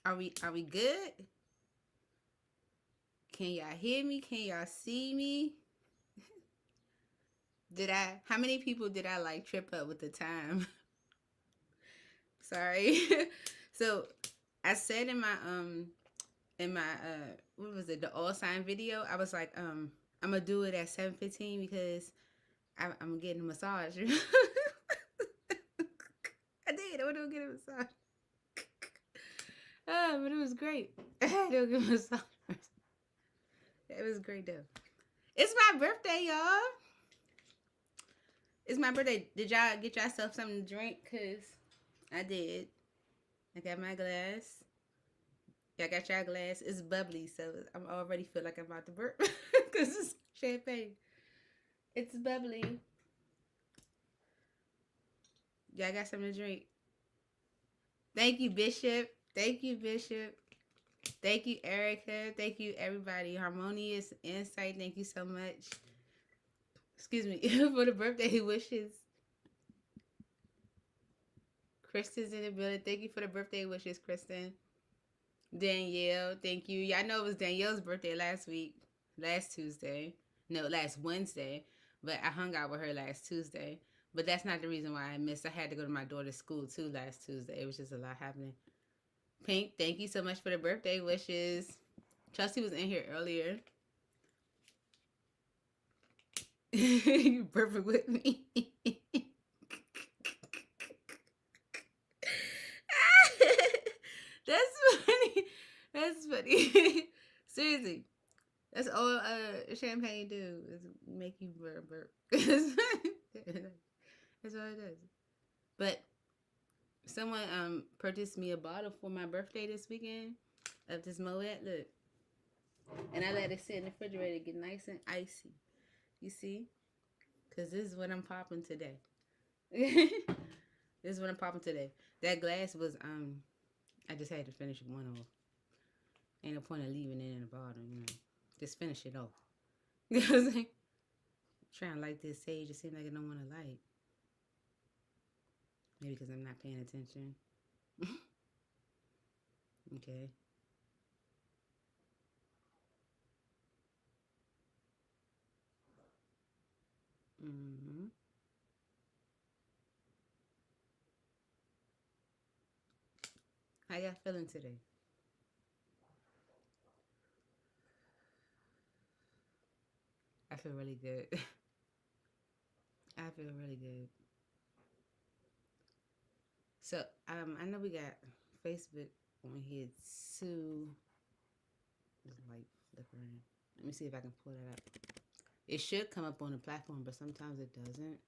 Are we good? Can y'all hear me? Can y'all see me? How many people did I like trip up with the time? Sorry. So I said in my what was it, the all sign video, I was like, I'm gonna do it at 7:15 because I'm getting a massage. I did. I went to go get a massage. Oh, but it was great. I had to go get a massage. It was great though. It's my birthday, y'all. It's my birthday. Did y'all get yourself something to drink? Cause I did. I got my glass. Y'all got your glass. It's bubbly, so I'm already feel like I'm about to burp because it's champagne. It's bubbly. Y'all got something to drink. Thank you, Bishop. Thank you, Bishop. Thank you, Erica. Thank you, everybody. Harmonious Insight. Thank you so much. Excuse me for the birthday wishes. Kristen's in the building. Thank you for the birthday wishes, Kristen. Danielle, thank you. Y'all know it was Danielle's birthday last Tuesday. No, last Wednesday. But I hung out with her last Tuesday. But that's not the reason why I missed. I had to go to my daughter's school too last Tuesday. It was just a lot happening. Pink, thank you so much for the birthday wishes. Chelsea was in here earlier. You perfect with me. That's funny. That's funny. Seriously. That's all champagne do is make you burp. That's all it does. But someone purchased me a bottle for my birthday this weekend of this Moet. Look. And I let it sit in the refrigerator get nice and icy. You see? Because this is what I'm popping today. This is what I'm popping today. That glass was I just had to finish one off. Ain't no point of leaving it in the bottle, you know. Just finish it off. You know what I'm saying? Trying to light this sage, it seems like I don't want to light. Maybe because I'm not paying attention. Okay. Mm-hmm. How y'all feeling today? I feel really good. I feel really good. So, I know we got Facebook on here too. This light flickering. Let me see if I can pull that up. It should come up on the platform, but sometimes it doesn't.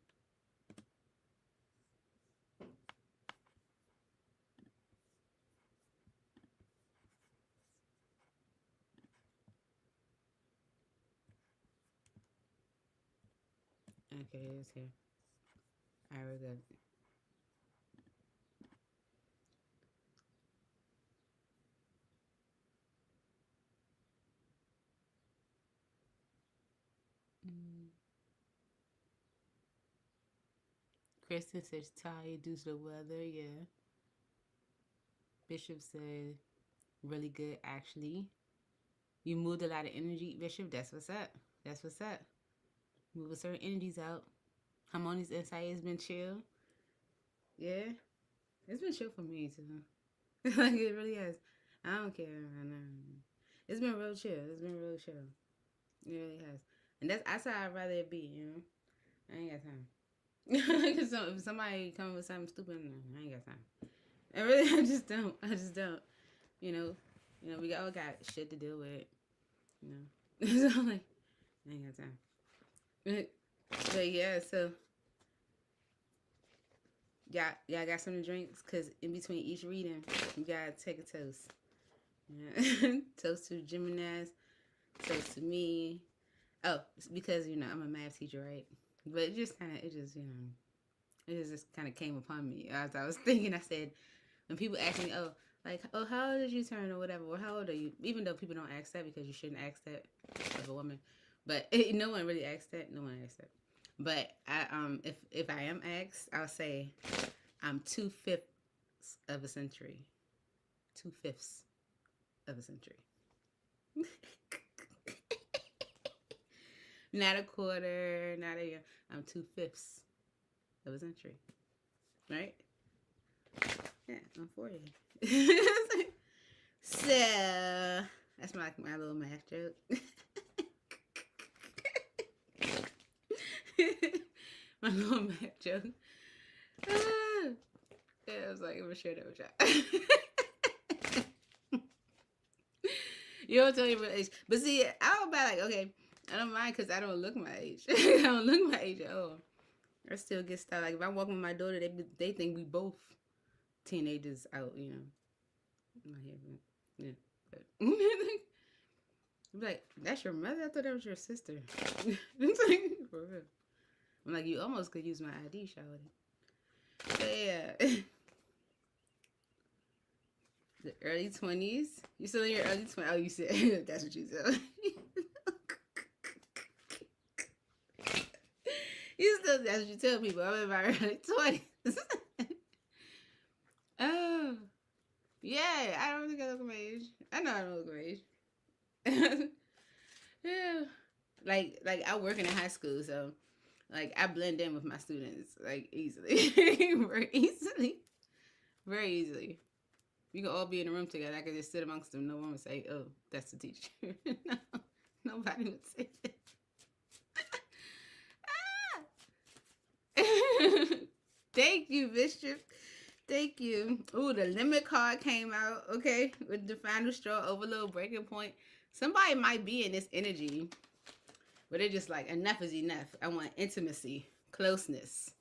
Okay, it's here. Alright, we're good. Kristen says tired due to the weather. Yeah. Bishop said really good actually. You moved a lot of energy, Bishop. That's what's up. That's what's up. Moving certain energies out. Harmonious Insight has been chill. Yeah. It's been chill for me too. Like it really has. I don't care. I know. It's been real chill. It's been real chill. It really has. And that's how I'd rather it be, you know? I ain't got time. Cause if somebody come with something stupid, I ain't got time. I really, I just don't. I just don't. You know, we all got shit to deal with. You know, so like, I ain't got time. But yeah, so y'all got some drinks, cause in between each reading, you gotta take a toast. Yeah. Toast to Geminis. Toast to me. Oh, it's because I'm a math teacher, right? But it just kind of came upon me as I was thinking. I said, when people ask me, oh, how old did you turn or whatever, or how old are you? Even though people don't ask that because you shouldn't ask that of a woman, but no one really asks that. No one asks that. But if I am asked, I'll say I'm 2/5 of a century. 2/5. of a century. Not a quarter, not a year. I'm 2/5 of a century. Right? Yeah, I'm 40. So that's my little math joke. My little math joke. Yeah, I was like, I'm gonna share that with y'all. You don't tell me what age, but see, I don't mind. Like, okay, I don't mind because I don't look my age. I don't look my age at all. I still get stuff. Like if I walk with my daughter, they think we both teenagers out. You know, I'm not here, yeah. But I'm like, that's your mother? I thought that was your sister. It's like, for real. I'm like, you almost could use my ID, shawty. So yeah. The early 20s? You still in your early 20s? Oh, you said, that's what you said. You still, that's what you tell people. I'm in my early 20s. Oh. Yeah, I don't think I look my age. I know I don't look my age. Yeah. Like I work in a high school, so like I blend in with my students like easily. Very easily. Very easily. We could all be in a room together. I could just sit amongst them. No one would say, oh, that's the teacher. No, nobody would say that. Thank you, Bishop. Thank you. Ooh, the limit card came out, okay, with the final straw, overload, breaking point. Somebody might be in this energy, but they're just like, enough is enough. I want intimacy, closeness,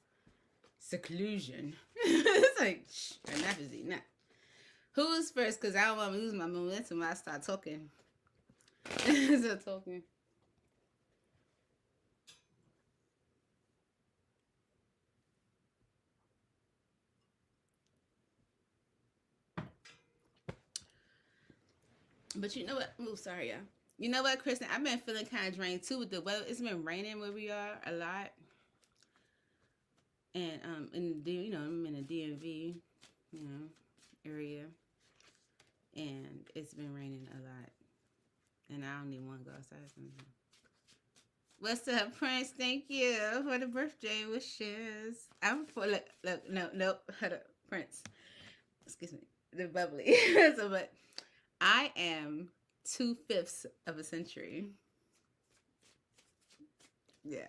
seclusion. It's like, shh, enough is enough. Who's first? Because I don't want to lose my momentum when I start talking. Start talking. But you know what? Oh, sorry, y'all. You know what, Kristen? I've been feeling kind of drained too with the weather. It's been raining where we are a lot, and in the I'm in the DMV, area, and it's been raining a lot, and I don't even want to go outside. What's up, Prince? Thank you for the birthday wishes. I'm for look, no, hold up, Prince. Excuse me, the bubbly. So, but I am 2/5 of a century. Yeah.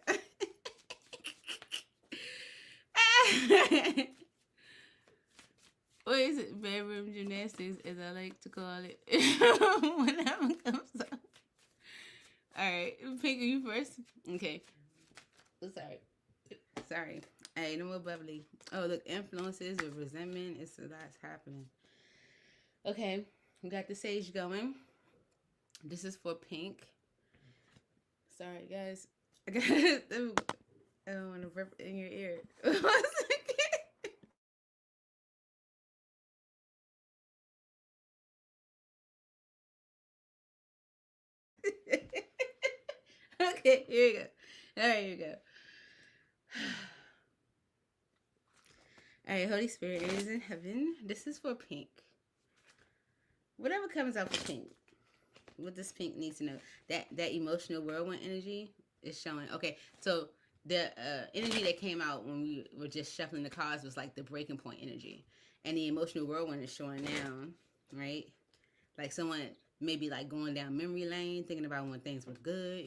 What is it? Bedroom gymnastics, as I like to call it. Whenever it comes up. Alright, Pink, you first? Okay. Oh, sorry. Hey, no more bubbly. Oh, look, influences with resentment. It's a lot's happening. Okay, we got the sage going. This is for Pink. Sorry, guys. I don't want to burp in your ear. Okay, here you go. There you go. All right, Holy Spirit is in heaven. This is for Pink. Whatever comes out for Pink, what does Pink need to know? That emotional whirlwind energy is showing. Okay, so the energy that came out when we were just shuffling the cards was like the breaking point energy, and the emotional whirlwind is showing down, right? Like someone maybe like going down memory lane, thinking about when things were good,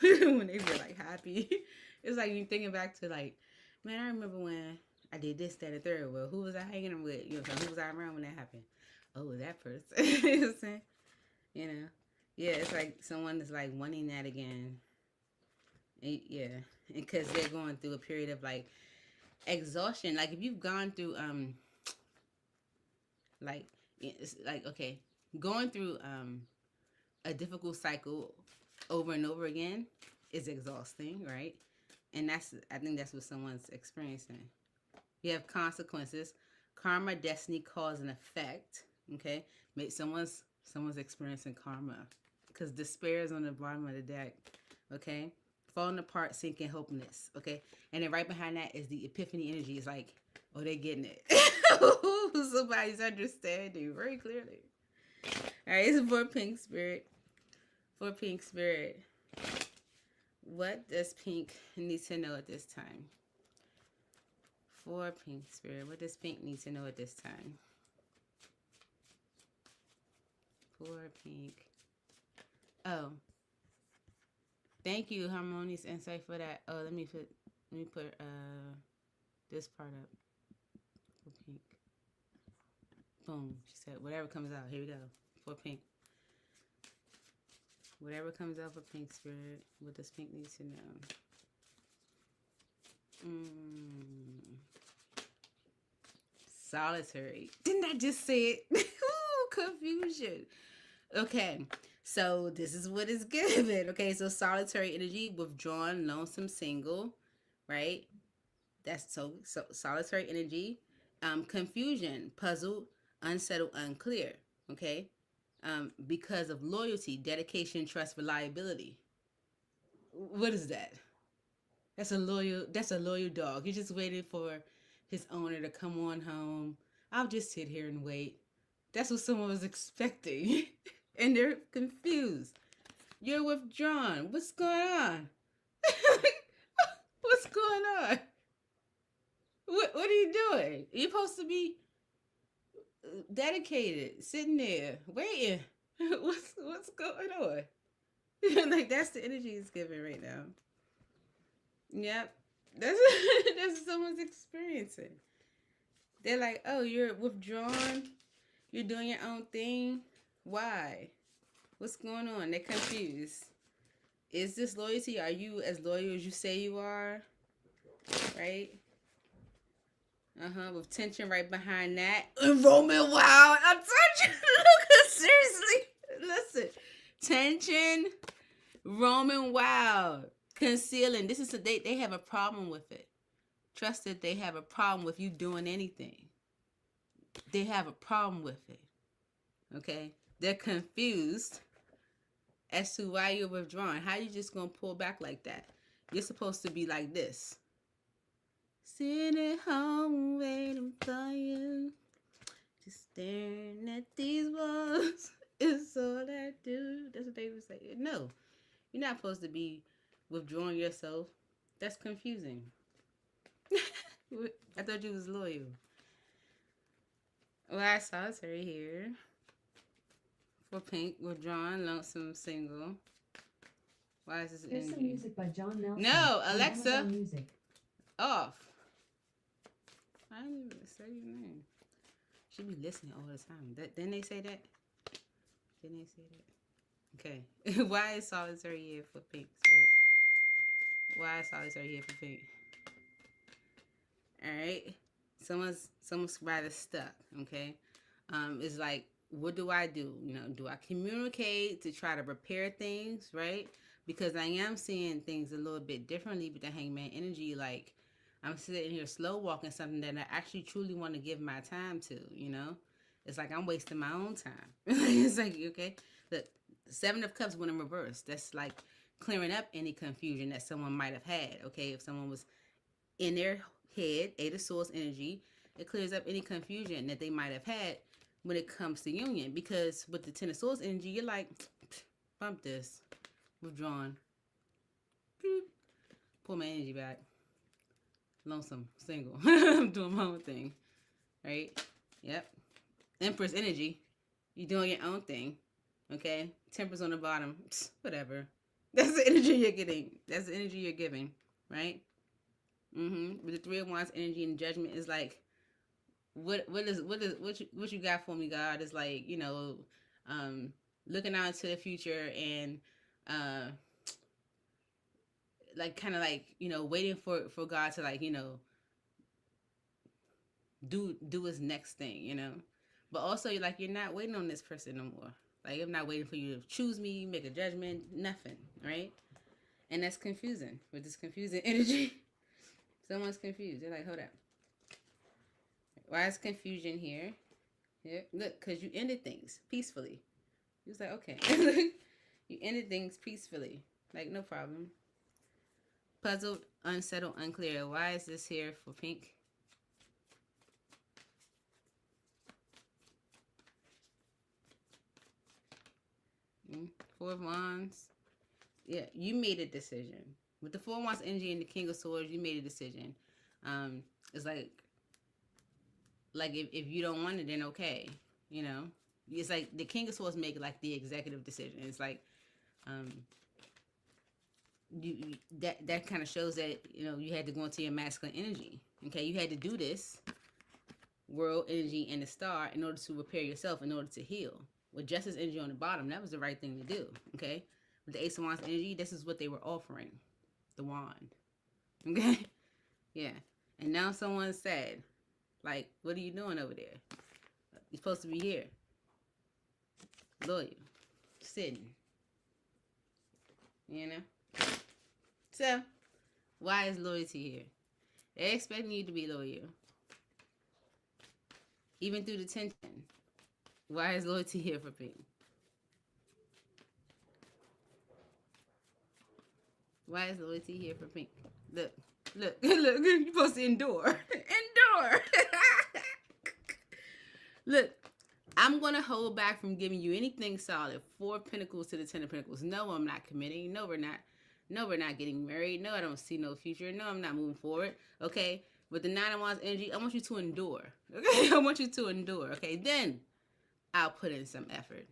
when they were like happy. It's like you thinking back to like, man, I remember when I did this, that, and third. Well, who was I hanging with? Who was I around when that happened? Oh, that person. You know what I'm saying? Yeah, it's like someone is like wanting that again. Yeah, because they're going through a period of like exhaustion. Like if you've gone through like it's like okay, going through a difficult cycle over and over again is exhausting, right? And I think that's what someone's experiencing. You have consequences, karma, destiny, cause, and effect. Okay, someone's experiencing karma because despair is on the bottom of the deck. Okay, falling apart, sinking, hopelessness. Okay, and then right behind that is the epiphany energy. It's like, oh, they're getting it. Somebody's understanding very clearly. All right, it's for pink spirit. For pink spirit. What does pink need to know at this time? For pink spirit. What does pink need to know at this time? For pink. Oh. Thank you, Harmonious Insight, for that. Oh, let me put this part up. For pink. Boom. She said, whatever comes out. Here we go. For pink. Whatever comes out for pink spirit, what does pink need to know? Solitary. Didn't I just say it? Ooh, confusion. Okay, so this is what it's given. Okay, so solitary energy, withdrawn, lonesome, single, right? That's so solitary energy. Confusion, puzzled, unsettled, unclear. Okay, because of loyalty, dedication, trust, reliability. What is that? That's a loyal dog. He's just waiting for his owner to come on home. I'll just sit here and wait. That's what someone was expecting. And they're confused. You're withdrawn. What's going on? What's going on? What are you doing? You're supposed to be dedicated, sitting there, waiting. What's going on? Like, that's the energy it's giving right now. Yep. That's what someone's experiencing. They're like, oh, you're withdrawn. You're doing your own thing. Why? What's going on? They're confused. Is this loyalty? Are you as loyal as you say you are? Right? With tension right behind that. Roman Wild. I'm touching. Look, seriously. Listen. Tension. Roman Wild. Concealing. This is they have a problem with it. Trust that they have a problem with you doing anything. They have a problem with it. Okay? They're confused as to why you're withdrawn. How you just gonna pull back like that? You're supposed to be like this. Sitting home waiting for you. Just staring at these walls. It's all I do. That's what they would say. No. You're not supposed to be withdrawing yourself. That's confusing. I thought you was loyal. Well, I solitary here. For pink, withdrawn, lonesome, single. Why is this There's some music by John Nelson. No, Alexa. Music. Off. I didn't even say your name. She be listening all the time. Didn't they say that? Didn't they say that? Okay. Why is solitary here for pink? Why is solitary here for pink? Alright. Someone's rather stuck, okay? It's like, what do I do? You know, do I communicate to try to repair things, right? Because I am seeing things a little bit differently with the hangman energy. Like, I'm sitting here slow walking something that I actually truly want to give my time to, you know? It's like I'm wasting my own time. It's like, okay, the Seven of Cups went in reverse. That's like clearing up any confusion that someone might have had, okay? If someone was in their head, Eight of Swords energy, it clears up any confusion that they might have had when it comes to union. Because with the Ten of Swords energy, you're like, bump this, withdrawn, pull my energy back, lonesome, single. I'm doing my own thing, right? Yep. Empress energy, you're doing your own thing, okay? Temper's on the bottom, whatever. That's the energy you're getting. That's the energy you're giving, right? With the Three of Wands energy and Judgment is like, what you got for me, God? Is like, you know, looking out into the future and like kind of like, you know, waiting for God to, like, you know, do his next thing, you know. But also, you're like, you're not waiting on this person no more. Like, I'm not waiting for you to choose me, make a judgment, nothing, right? And that's confusing. With this confusing energy, someone's confused. They're like, hold up. Why is confusion here? Yeah, look, because you ended things peacefully. You was like, okay. You ended things peacefully. Like, no problem. Puzzled, unsettled, unclear. Why is this here for pink? Four of Wands. Yeah, you made a decision. With the Four of Wands energy and the King of Swords, you made a decision. It's like if you don't want it, then okay. You know? It's like the King of Swords make like the executive decision. It's like you that kind of shows that, you know, you had to go into your masculine energy. Okay, you had to do this world energy and the star in order to repair yourself, in order to heal. With Justice energy on the bottom, that was the right thing to do. Okay, with the Ace of Wands energy, this is what they were offering, the wand. Okay, yeah. And now someone's sad. Like, what are you doing over there? You're supposed to be here, loyal, sitting. You know. So, why is loyalty here? They're expecting you to be loyal. Even through the tension. Why is loyalty here for Pink? Why is loyalty here for Pink? Look, look, look. You're supposed to endure. Endure. Look, I'm going to hold back from giving you anything solid. 4 of Pentacles to the 10 of Pentacles. No, I'm not committing. No, we're not. No, we're not getting married. No, I don't see no future. No, I'm not moving forward. Okay? With the 9 of Wands energy, I want you to endure. Okay? I want you to endure. Okay? Then I'll put in some effort.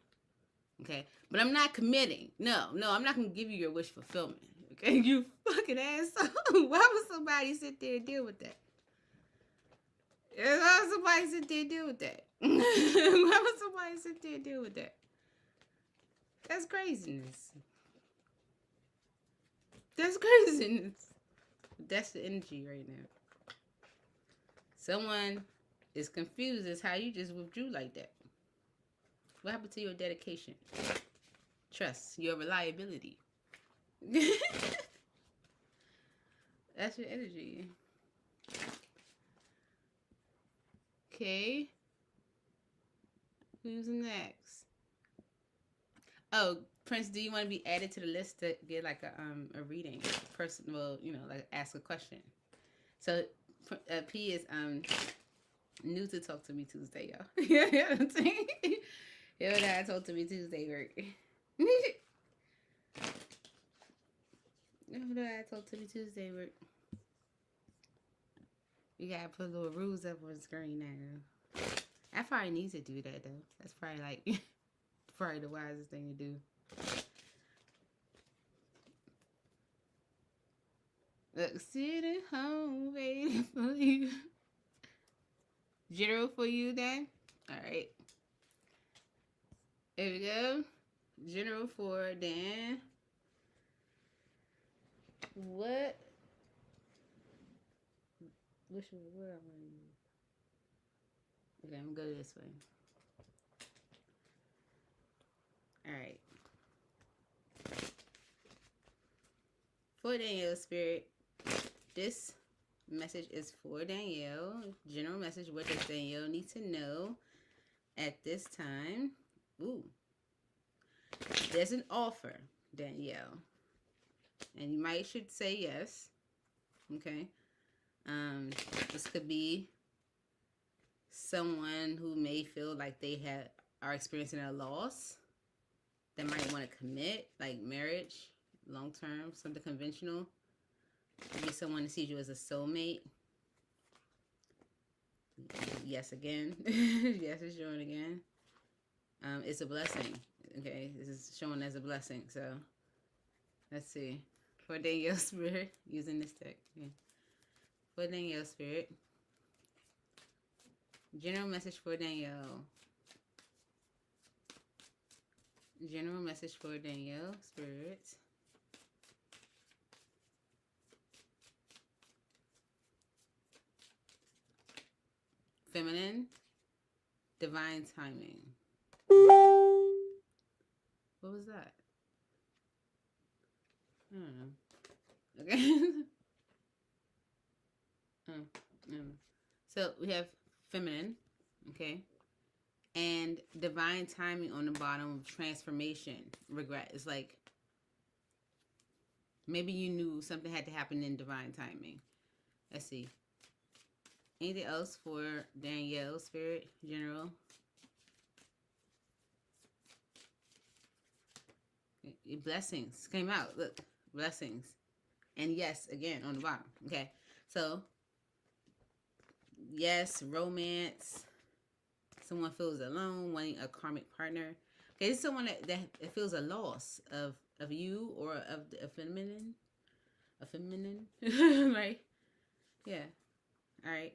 Okay? But I'm not committing. No, I'm not going to give you your wish fulfillment. Okay? You fucking asshole. Why would somebody sit there and deal with that? Why would somebody sit there and deal with that? Why would somebody sit there and deal with that? That's craziness. That's craziness. That's the energy right now. Someone is confused as how you just withdrew like that. What happened to your dedication? Trust, your reliability. That's your energy. Okay. Who's next? Oh, Prince, do you want to be added to the list to get like a reading? Well, you know, like ask a question. So P is new to Talk to Me Tuesday, y'all. You know what I'm saying? You know that Talk to Me Tuesday work. You know that Talk to Me Tuesday work. You gotta put little rules up on the screen now. I probably need to do that though. That's probably like probably the wisest thing to do. Look, sitting home waiting for you. General for you then? Alright. Here we go. General for Dan. What? What I want to use? Okay, I'm gonna go this way. Alright. For Danielle Spirit, this message is for Danielle. General message, what does Danielle need to know at this time? Ooh. There's an offer, Danielle. And you might should say yes. Okay. This could be someone who may feel like they are experiencing a loss. They might want to commit, like marriage, long term, something conventional. Maybe someone that sees you as a soulmate. Yes, again. Yes, it's showing again. It's a blessing. Okay, this is showing as a blessing. So, let's see. For Danielle Spirit, using this deck. Okay. For Danielle Spirit. General message for Danielle. General message for Danielle Spirit. Feminine. Divine timing. What was that? I don't know. Okay. So we have feminine, okay, and divine timing on the bottom. Transformation, regret. It's like maybe you knew something had to happen in divine timing. Let's see. Anything else for Danielle Spirit General? blessings came out. Look, blessings. And yes, again, on the bottom. Okay. So, yes, romance. Someone feels alone, wanting a karmic partner. Okay, this is someone that feels a loss of you or of a feminine. A feminine. Right? Yeah. All right.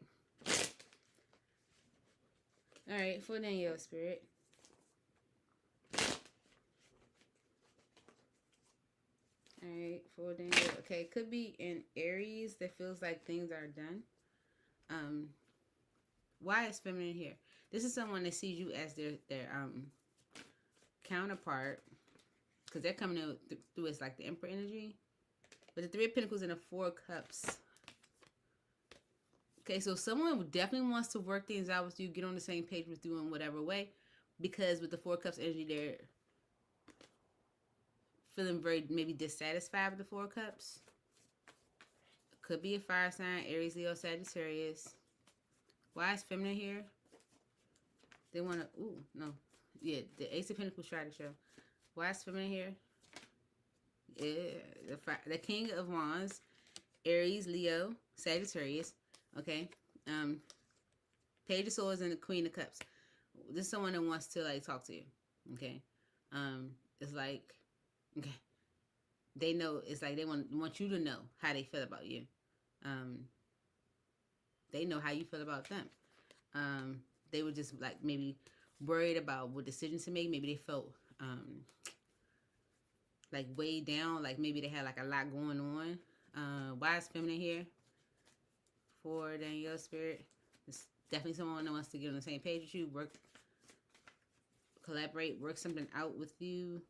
All right, for Danielle spirit. All right, for Danielle. Okay, it could be in Aries that feels like things are done. Why is feminine here? This is someone that sees you as their counterpart, because they're coming in through as like the Emperor energy. But the Three of Pentacles and the Four of Cups. Okay, so someone definitely wants to work things out with you, get on the same page with you in whatever way. Because with the Four of Cups energy, they're feeling very maybe dissatisfied with the Four of Cups. Could be a fire sign, Aries, Leo, Sagittarius. Why is feminine here? They want to, ooh, no. Yeah, the Ace of Pentacles try to show. Why is feminine here? Yeah, the King of Wands, Aries, Leo, Sagittarius. Okay. Page of Swords and the Queen of Cups. This is someone that wants to like talk to you. Okay. It's like, okay. They know, it's like they want you to know how they feel about you. They know how you feel about them. They were just like maybe worried about what decisions to make. Maybe they felt like weighed down, like maybe they had like a lot going on. Why is feminine here? For Danielle spirit, it's definitely someone that wants to get on the same page with you, work, collaborate, work something out with you.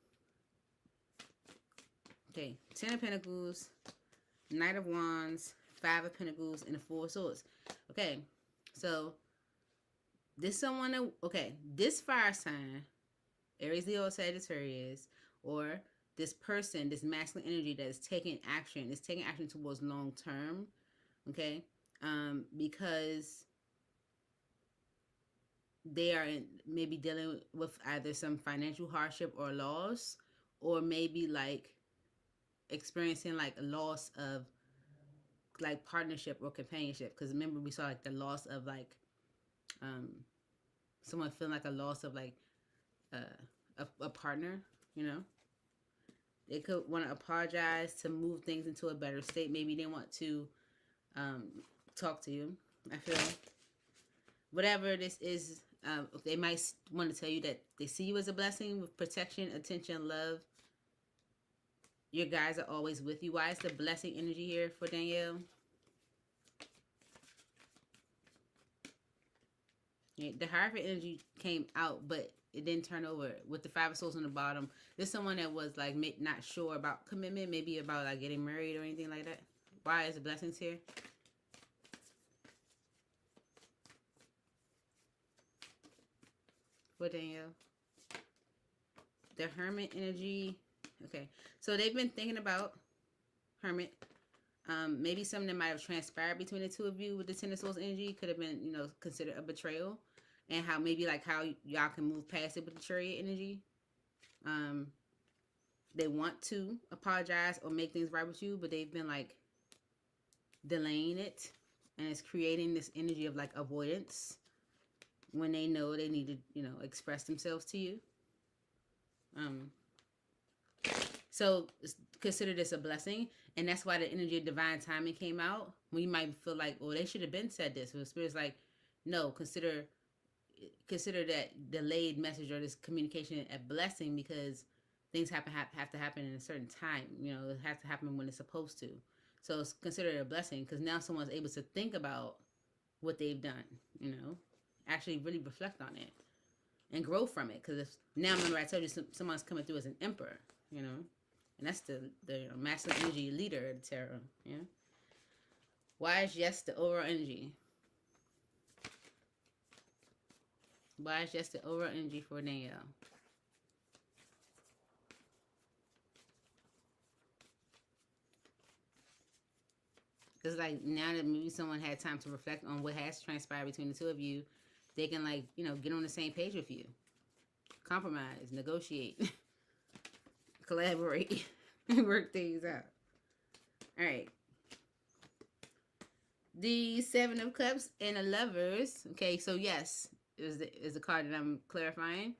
Okay, 10 of Pentacles, Knight of Wands, 5 of Pentacles, and the 4 of Swords. Okay, so this someone that, okay, this fire sign, Aries, Leo, Sagittarius, or this person, this masculine energy that is taking action towards long term, okay, because they are maybe dealing with either some financial hardship or loss, or maybe like experiencing like a loss of like partnership or companionship. Because remember, we saw like the loss of like someone feeling like a loss of like a partner, you know. They could want to apologize to move things into a better state. Maybe they want to talk to you. I feel whatever this is, they might want to tell you that they see you as a blessing with protection, attention, love. Your guys are always with you. Why is the blessing energy here for Danielle? Yeah, the Hierophant energy came out, but it didn't turn over. With the 5 of Swords on the bottom, there's someone that was like not sure about commitment, maybe about like getting married or anything like that. Why is the blessings here? For Danielle. The Hermit energy. Okay, so they've been thinking about Hermit. Maybe something that might have transpired between the two of you with the Ten of Swords energy could have been, you know, considered a betrayal, and how maybe like how y'all can move past it with the Chariot energy. They want to apologize or make things right with you, but they've been like delaying it, and it's creating this energy of like avoidance when they know they need to, you know, express themselves to you. So consider this a blessing, and that's why the energy of divine timing came out. When you might feel like, well, they should have been said this. But the Spirit's like, no, consider that delayed message or this communication a blessing, because things have to happen in a certain time. You know, it has to happen when it's supposed to. So it's considered a blessing because now someone's able to think about what they've done. You know, actually really reflect on it and grow from it. Because now, remember, I told you someone's coming through as an emperor. You know, and that's the masculine energy leader of the tarot. Yeah. Why is yes the overall energy? Why is yes the overall energy for Danielle? Because like now that maybe someone had time to reflect on what has transpired between the two of you, they can like, you know, get on the same page with you. Compromise, negotiate. collaborate and work things out. All right. The Seven of Cups and the Lovers. Okay, so yes, is the card that I'm clarifying.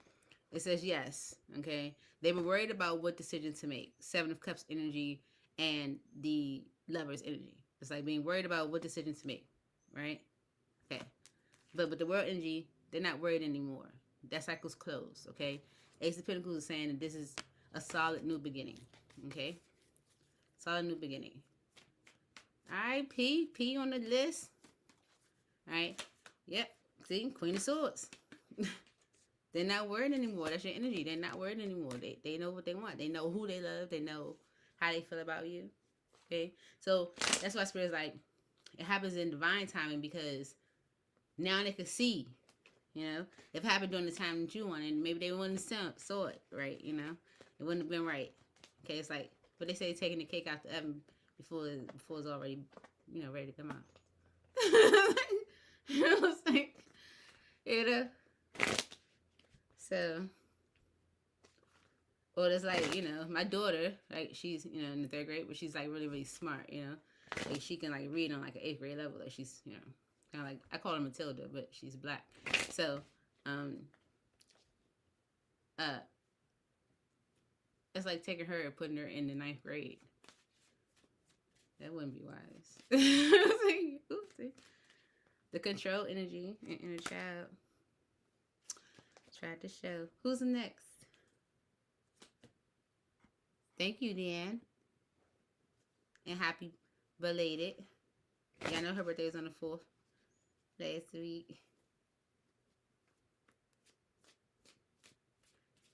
It says yes. Okay, they were worried about what decision to make. Seven of Cups energy and the Lovers energy. It's like being worried about what decision to make, right? Okay, but with the World energy, they're not worried anymore. That cycle's closed. Okay, Ace of Pentacles is saying that this is a solid new beginning. Okay, solid new beginning. All right, P on the list. All right, yep. See, Queen of Swords. They're not worried anymore. That's your energy. They're not worried anymore. They know what they want. They know who they love. They know how they feel about you. Okay, so that's why Spirit's like, it happens in divine timing because now they can see. You know, if it happened during the time that you wanted, maybe they wouldn't have saw it, right? You know, it wouldn't have been right. Okay, it's like, but they say taking the cake out the oven before it's already, ready to come out. You know what I'm saying? You know. So, or it's like, my daughter, like she's, in the third grade, but she's like really, really smart, like she can like read on like an 8th grade level. Like she's, kind of like, I call her Matilda, but she's black. So, it's like taking her and putting her in the 9th grade. That wouldn't be wise. Like, oopsie. The control energy and inner child. Tried to show. Who's next? Thank you, Deanne. And happy belated. Yeah, I know her birthday was on the 4th last week.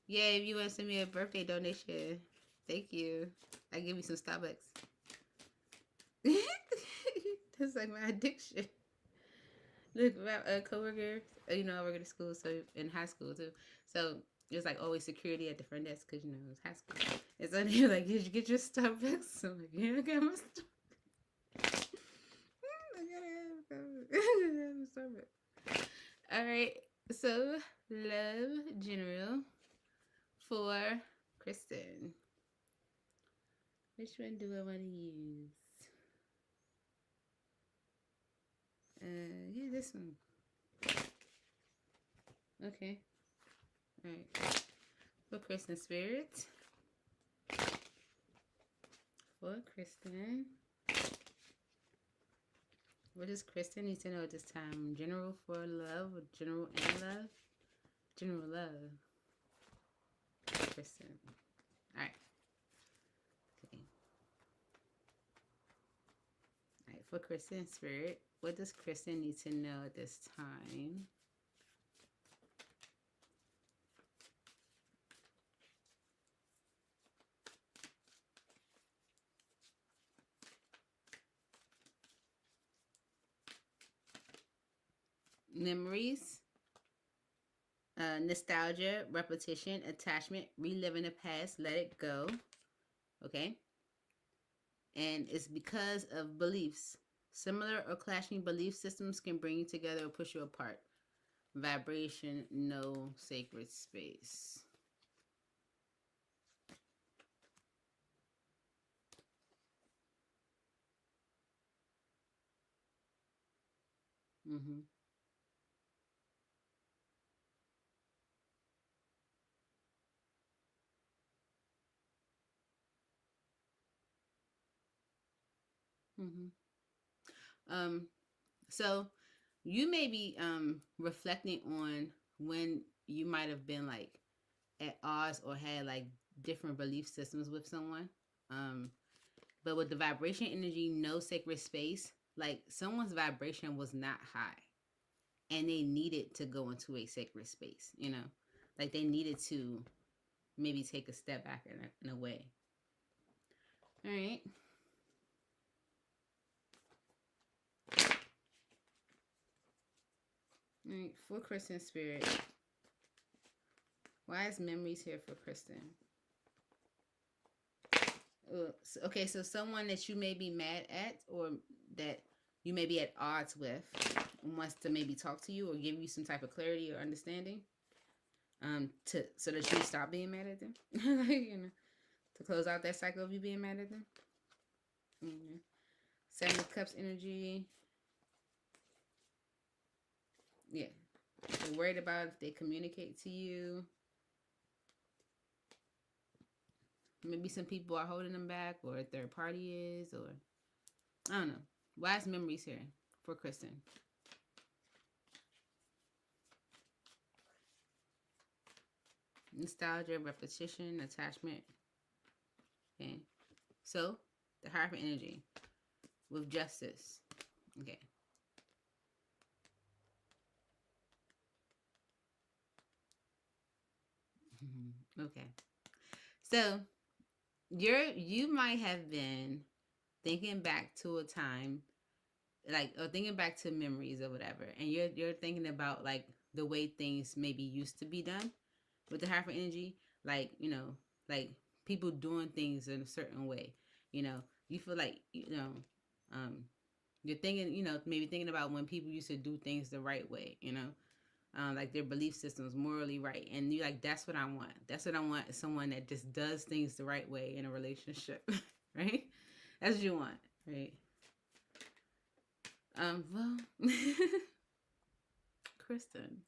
Yeah, if you want to send me a birthday donation, thank you. I give you some Starbucks. That's like my addiction. Look, my coworker, I work at a school, so in high school too. So it's like always security at the front desk because it's high school. And so they're like, "Did you get your Starbucks?" I'm like, "Yeah, I got my Starbucks." I gotta have Starbucks. All right, so love general for Kristen. Which one do I want to use? Yeah, this one. Okay. All right. For Kristen Spirit. For Kristen. What does Kristen need to know at this time? General for love or general and love? General love. Kristen. All right. Okay. All right. For Kristen Spirit, what does Kristen need to know at this time? Memories, nostalgia, repetition, attachment, reliving the past, let it go. Okay? And it's because of beliefs. Similar or clashing belief systems can bring you together or push you apart. Vibration, no sacred space. Mm-hmm. Mm-hmm. So you may be reflecting on when you might have been like at odds or had like different belief systems with someone. But with the vibration energy, no sacred space, like someone's vibration was not high and they needed to go into a sacred space, like they needed to maybe take a step back in a way. All right. All right, for Kristen Spirit. Why is memories here for Kristen? Okay, so someone that you may be mad at or that you may be at odds with wants to maybe talk to you or give you some type of clarity or understanding, so that you stop being mad at them. to close out that cycle of you being mad at them. Mm-hmm. Seven of Cups energy. Yeah. They're worried about if they communicate to you. Maybe some people are holding them back, or a third party is, or I don't know. Wise memories here for Kristen. Nostalgia, repetition, attachment. Okay. So, the Hierophant energy with justice. Okay. Okay. So, you might have been thinking back to a time, like, or thinking back to memories or whatever, and you're thinking about like the way things maybe used to be done with the Hierophant energy, like, like people doing things in a certain way. You feel like, you're thinking, maybe thinking about when people used to do things the right way, like their belief systems morally right, and you like, that's what I want. That's what I want, is someone that just does things the right way in a relationship. Right? That's what you want, right? Well, Kristen,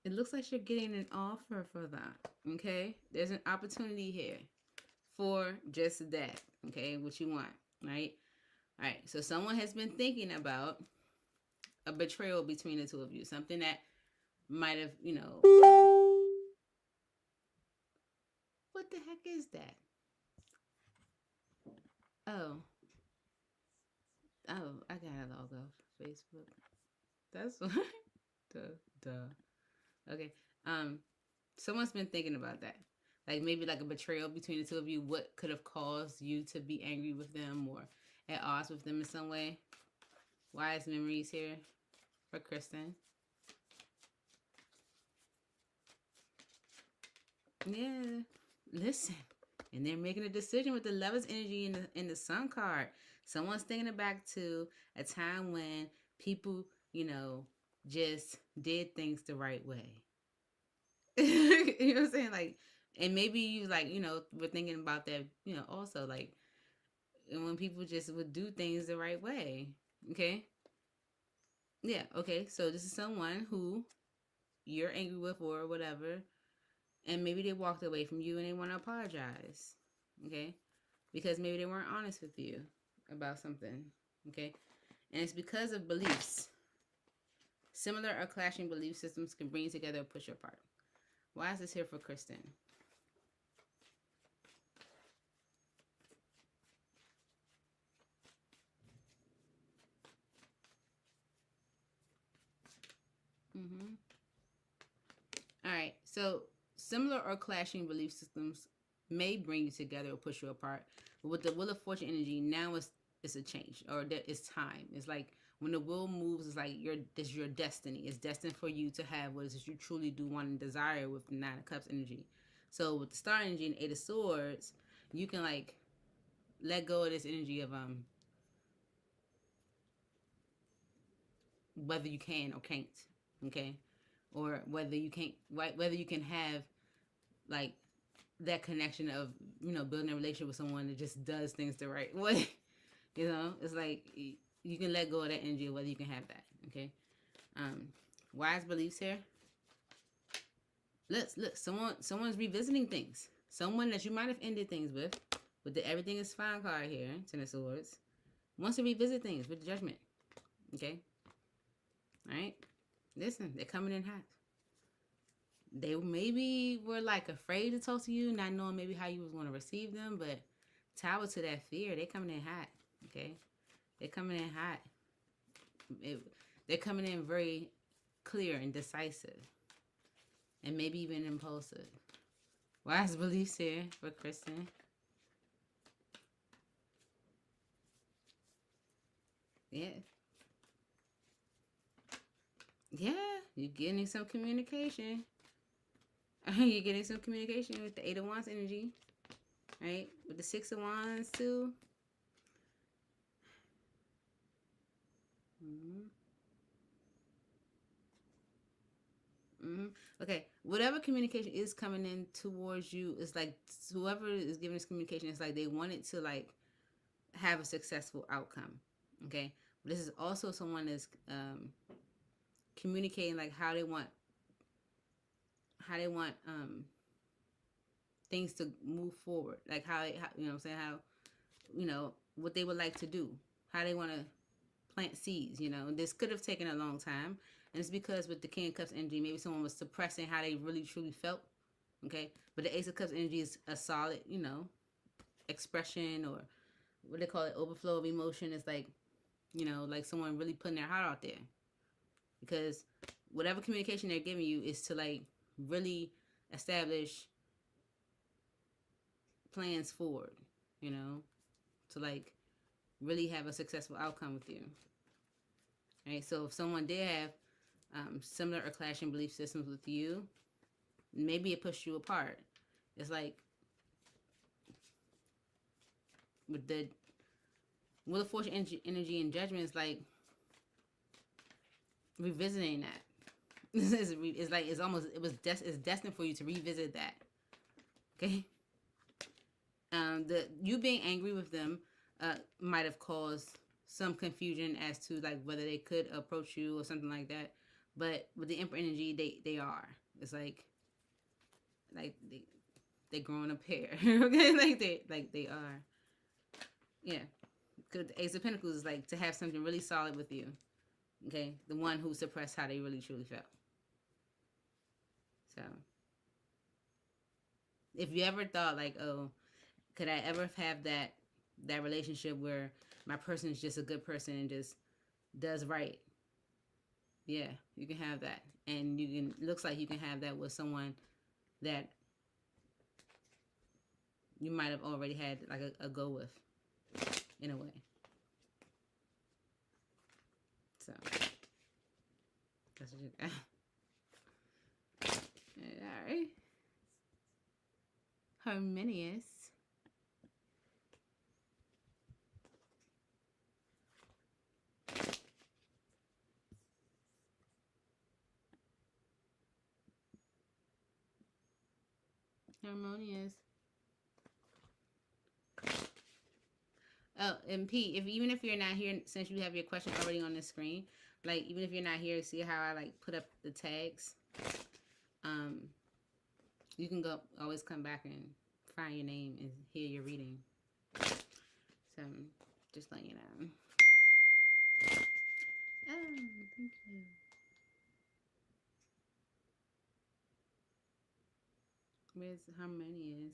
it looks like you're getting an offer for that. Okay, there's an opportunity here for just that. Okay, what you want, right? All right. So someone has been thinking about a betrayal between the two of you, something that might have, what the heck is that? Oh, I got a logo. Facebook. That's what. Duh. Okay. Um, Someone's been thinking about that. Like maybe like a betrayal between the two of you. What could have caused you to be angry with them or at odds with them in some way? Wise memories here for Kristen. Yeah. Listen. And they're making a decision with the Lovers energy in the Sun card. Someone's thinking back to a time when people, just did things the right way. You know what I'm saying? Like, and maybe you like, were thinking about that, also like when people just would do things the right way. Okay. Yeah. Okay. So this is someone who you're angry with or whatever, and maybe they walked away from you and they want to apologize. Okay. Because maybe they weren't honest with you about something. Okay. And it's because of beliefs. Similar or clashing belief systems can bring you together or push you apart. Why is this here for Kristen? Mm-hmm. All right. So similar or clashing belief systems may bring you together or push you apart. But with the Wheel of Fortune energy, now it's a change, or it's time. It's like when the wheel moves, it's like this your destiny. It's destined for you to have what it is you truly do want and desire with the Nine of Cups energy. So with the Star energy and Eight of Swords, you can like let go of this energy of whether you can or can't, okay, or whether you can't, whether you can have like that connection of building a relationship with someone that just does things the right way. It's like you can let go of that energy, whether you can have that. Okay. Wise beliefs here. Look. Someone's revisiting things. Someone that you might have ended things with the Everything is Fine card here, Ten of Swords, wants to revisit things with Judgment. Okay. All right. Listen, they're coming in hot. They maybe were like afraid to talk to you, not knowing maybe how you was going to receive them, but tower to that fear, they coming in hot. Okay, they're coming in hot. They're coming in very clear and decisive, and maybe even impulsive. Wise beliefs here for Kristen. Yeah, you're getting some communication. You're getting some communication with the Eight of Wands energy, right? With the Six of Wands too. Mm-hmm. Okay, whatever communication is coming in towards you is like whoever is giving this communication, it's like they want it to like have a successful outcome. Okay, but this is also someone that's communicating like how they want things to move forward, like how you know what I'm saying, how what they would like to do, how they want to plant seeds. This could have taken a long time, and it's because with the King of Cups energy, maybe someone was suppressing how they really truly felt. Okay, but the Ace of Cups energy is a solid, expression, or what they call it, overflow of emotion. It's like, like someone really putting their heart out there, because whatever communication they're giving you is to like really establish plans forward, to like really have a successful outcome with you. All right, so if someone did have similar or clashing belief systems with you, maybe it pushed you apart. It's like with the Wheel of Fortune energy and judgment is like revisiting that. It's like it's destined for you to revisit that. Okay. You being angry with them might have caused some confusion as to like whether they could approach you or something like that. But with the Emperor energy, they are. It's like they growing a pair. Okay, like they are. Yeah. Because the Ace of Pentacles is like to have something really solid with you. Okay, the one who suppressed how they really truly felt. So, if you ever thought like, oh, could I ever have that relationship where my person is just a good person and just does right? Yeah, you can have that, and looks like you can have that with someone that you might have already had like a go with, in a way. So that's what you got. All right. Harmonious. Harmonious. Oh, and P, even if you're not here, since you have your question already on the screen, like even if you're not here, see how I like put up the tags. You can always come back and find your name and hear your reading. So just letting you know. Oh, thank you. Where's Harmonious?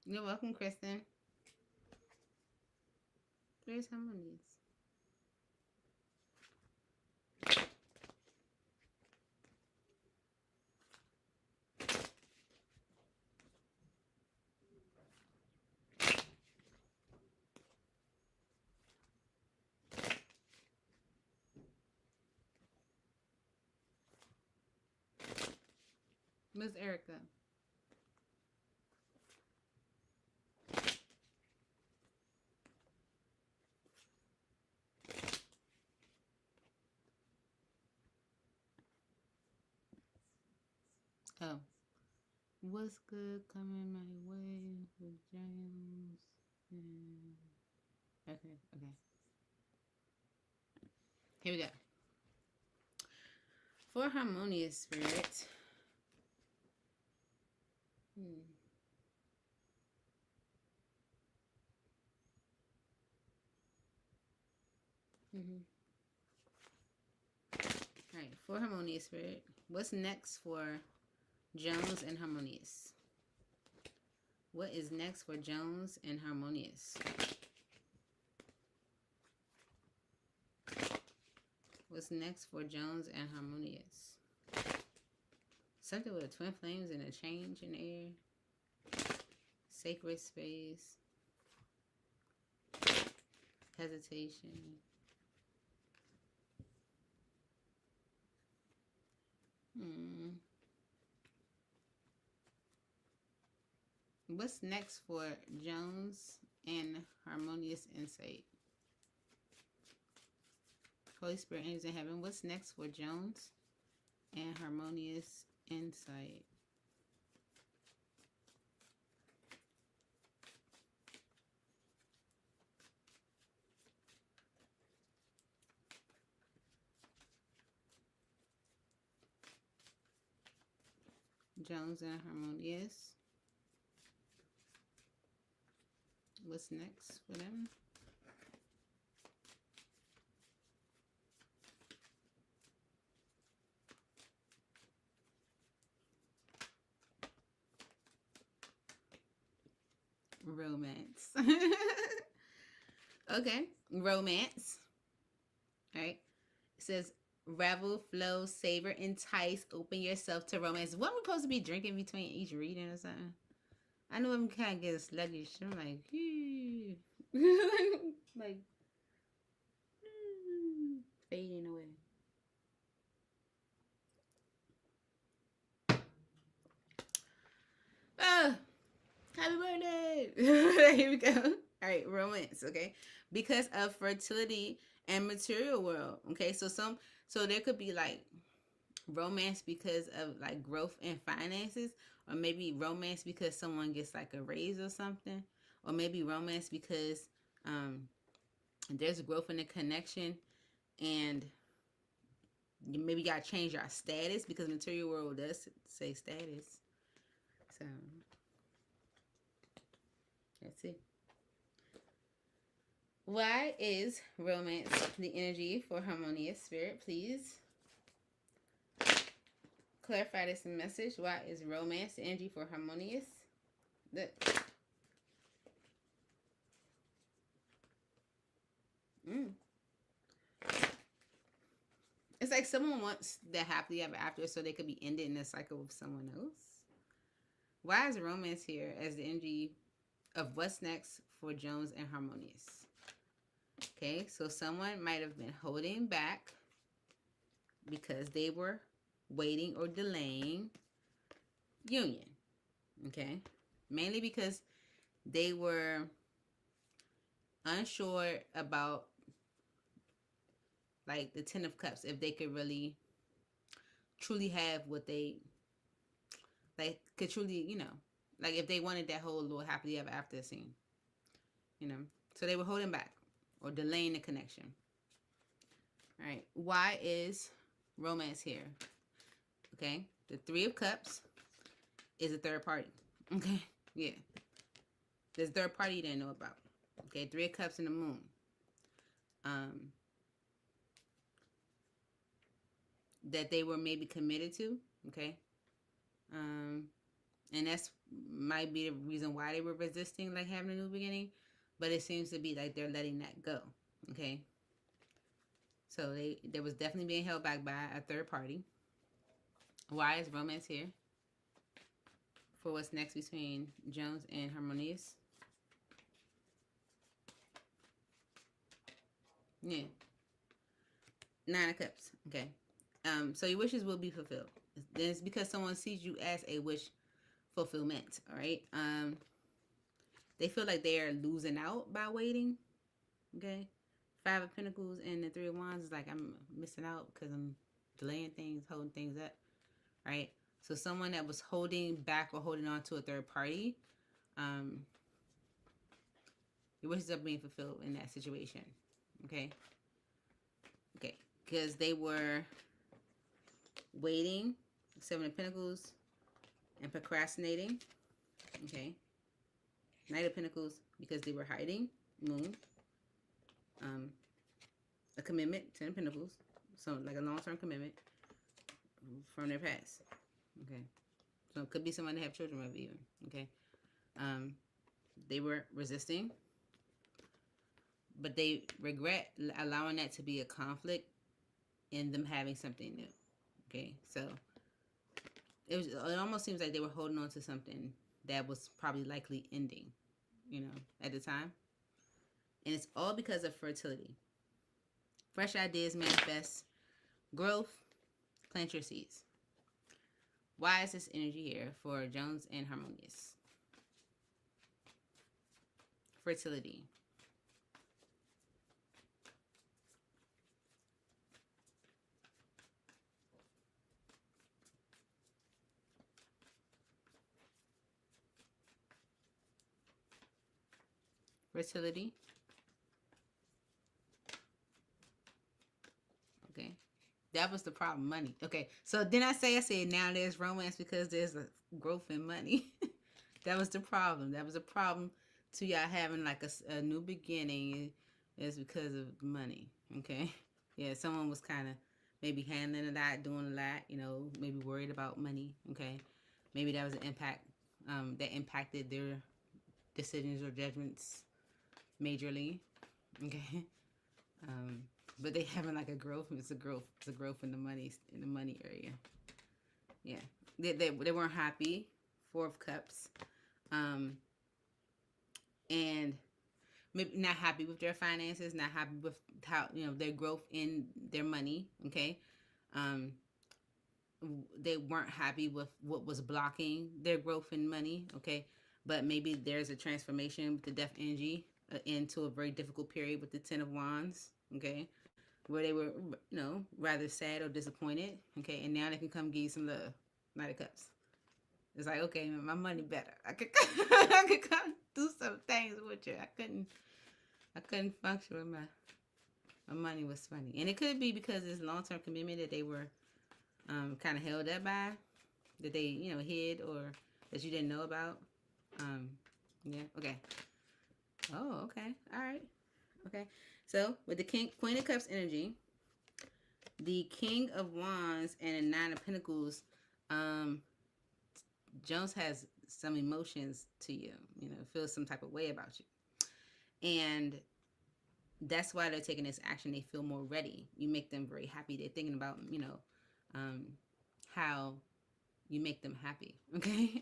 You're welcome, Kristen. Where's Harmonious? Miss Erica. Oh. What's good coming my way with James? Okay. Here we go. For Harmonious Spirit. Alright, for Harmonious Spirit. What's next for Jones and Harmonious? What is next for Jones and Harmonious? What's next for Jones and Harmonious? Something with twin flames and a change in air. Sacred space. Hesitation. What's next for Jones and Harmonious Insight? Holy Spirit, angels in heaven. What's next for Jones and Harmonious Insight? Jones and Harmonious. What's next for them? Romance. Okay, romance. All right. It says revel, flow, savor, entice, open yourself to romance. What am I supposed to be drinking between each reading or something? I know I'm kind of getting sluggish. I'm like, like fading away. Oh, happy birthday! Here we go. All right, romance. Okay, because of fertility and material world. Okay, so there could be like romance because of like growth in finances, or maybe romance because someone gets like a raise or something, or maybe romance because there's growth in the connection, and you maybe gotta change your status because material world does say status. So let's see. Why is romance the energy for harmonious spirit? Please clarify this message. Why is romance the energy for harmonious? It's like someone wants the happily ever after so they could be ended in a cycle with someone else. Why is romance here as the energy of what's next for Jones and Harmonious? Okay, so someone might have been holding back because they were waiting or delaying union. Okay, mainly because they were unsure about like the Ten of Cups, if they could really truly have what they like could truly, like if they wanted that whole little happily ever after scene, so they were holding back or delaying the connection. All right, why is romance here? Okay, the Three of Cups is a third party. Okay, yeah, there's a third party you didn't know about. Okay, Three of Cups and the Moon. That they were maybe committed to. Okay, and that's might be the reason why they were resisting like having a new beginning, but it seems to be like they're letting that go. Okay, so there was definitely being held back by a third party. Why is romance here for what's next between Jones and Harmonious? Yeah, Nine of Cups. Okay, so your wishes will be fulfilled. It's because someone sees you as a wish fulfillment. All right. They feel like they are losing out by waiting. Okay. Five of Pentacles and the Three of Wands is like I'm missing out because I'm delaying things, holding things up. Right. So someone that was holding back or holding on to a third party, your wishes are being fulfilled in that situation. Okay. Okay. Because they were waiting, Seven of Pentacles, and procrastinating. Okay. Knight of Pentacles because they were hiding. Moon. A commitment, Ten of Pentacles. So like a long-term commitment from their past. Okay. So it could be someone they have children with even. Okay. They were resisting. But they regret allowing that to be a conflict in them having something new. Okay. So it almost seems like they were holding on to something that was probably likely ending, at the time. And it's all because of fertility. Fresh ideas manifest growth. Plant your seeds. Why is this energy here for Jones and Harmonious? Fertility. Fertility. Okay. That was the problem, money. Okay. So then I said now there's romance because there's a growth in money. That was the problem. That was a problem to y'all having like a new beginning is because of money. Okay. Yeah. Someone was kind of maybe handling a lot, doing a lot, maybe worried about money. Okay. Maybe that was an impact that impacted their decisions or judgments majorly. Okay. But they having like a growth. It's a growth. It's a growth in the money area. Yeah. They weren't happy. Four of Cups. And maybe not happy with their finances, not happy with how their growth in their money. Okay. They weren't happy with what was blocking their growth in money. Okay. But maybe there's a transformation with the Death energy into a very difficult period with the Ten of Wands. Okay. Where they were, rather sad or disappointed. Okay. And now they can come give you some love. Knight of Cups. It's like, okay, my money better. I could come do some things with you. I couldn't function with my money was funny. And it could be because it's long-term commitment that they were kind of held up by, that they, hid or that you didn't know about. Yeah, okay. Oh, okay. All right. Okay. So, with the Queen of Cups energy, the King of Wands and the Nine of Pentacles, Jones has some emotions to you, feels some type of way about you. And that's why they're taking this action. They feel more ready. You make them very happy. They're thinking about, how you make them happy. Okay.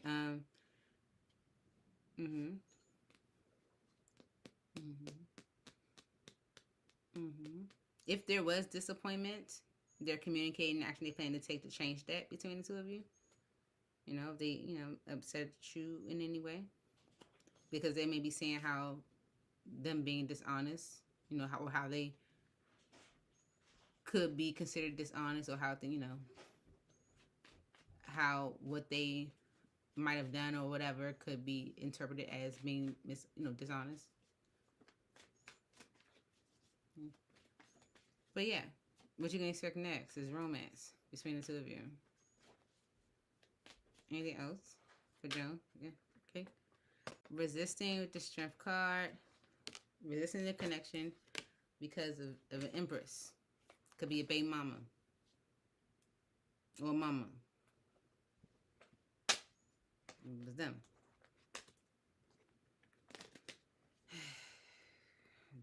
If there was disappointment, they're communicating action they plan to take to change that between the two of you. If they, upset you in any way. Because they may be seeing how them being dishonest, how they could be considered dishonest, or how how what they might have done or whatever could be interpreted as being dishonest. But yeah, what you can expect next is romance between the two of you. Anything else for Joan? Yeah. Okay. Resisting with the Strength card. Resisting the connection because of an Empress. Could be a baby mama. Or mama. It was them.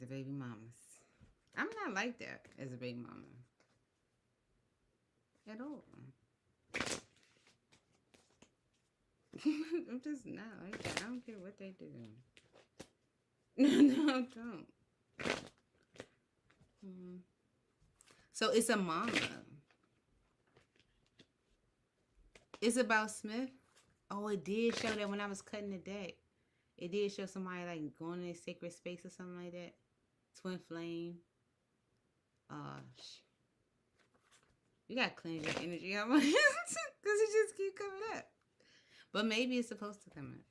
The baby mamas. I'm not like that as a baby mama. At all. I'm just not like that. I don't care what they do. No, I don't. So it's a mama. It's about Smith. Oh, it did show that when I was cutting the deck. It did show somebody like going in a sacred space or something like that. Twin flame. You gotta cleanse your energy out because it just keep coming up. But maybe it's supposed to come up.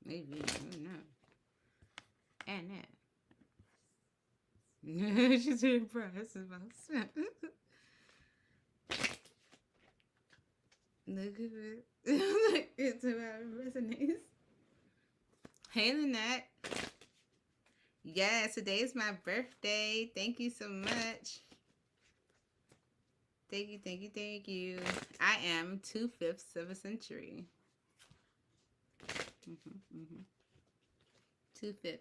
Maybe. I don't know. And that. She's very impressed about Smith. Look at it. It's about resonates. Hey, Lynette. Yes, today is my birthday. Thank you so much. Thank you, thank you, thank you. I am 2/5 of a century. 2/5.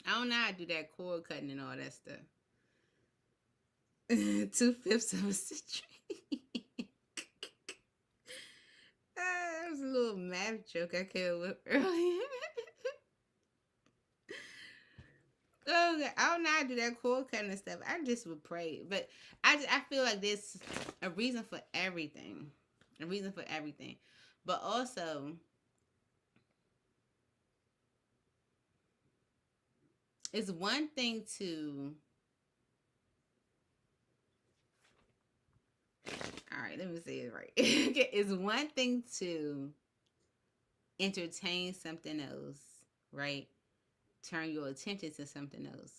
I don't know how to do that cord cutting and all that stuff. 2/5 of a century. I'm little math joke I came with earlier. Oh, I don't know how to do that cool kind of stuff. I just would pray, but I feel like there's a reason for everything, a reason for everything, but also it's one thing to. All right, let me say it right. It's one thing to entertain something else, right? Turn your attention to something else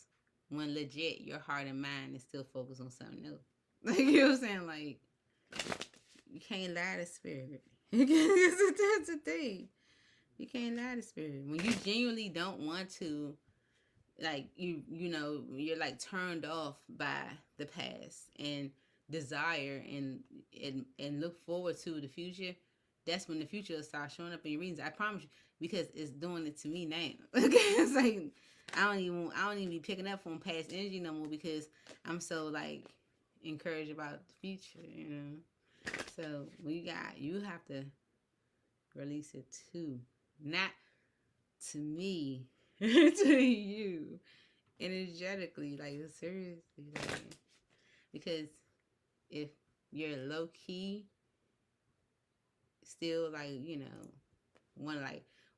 when legit your heart and mind is still focused on something else. Like, you know what I'm saying? Like, you can't lie to spirit. That's the thing. You can't lie to spirit. When you genuinely don't want to, like, you know, you're like turned off by the past and desire and look forward to the future. That's when the future will start showing up in your readings. I promise you, because it's doing it to me now. It's like I don't even be picking up on past energy no more because I'm so like encouraged about the future, you know. So you have to release it too, not to me, to you, energetically, like seriously, like, because if you're low key, still like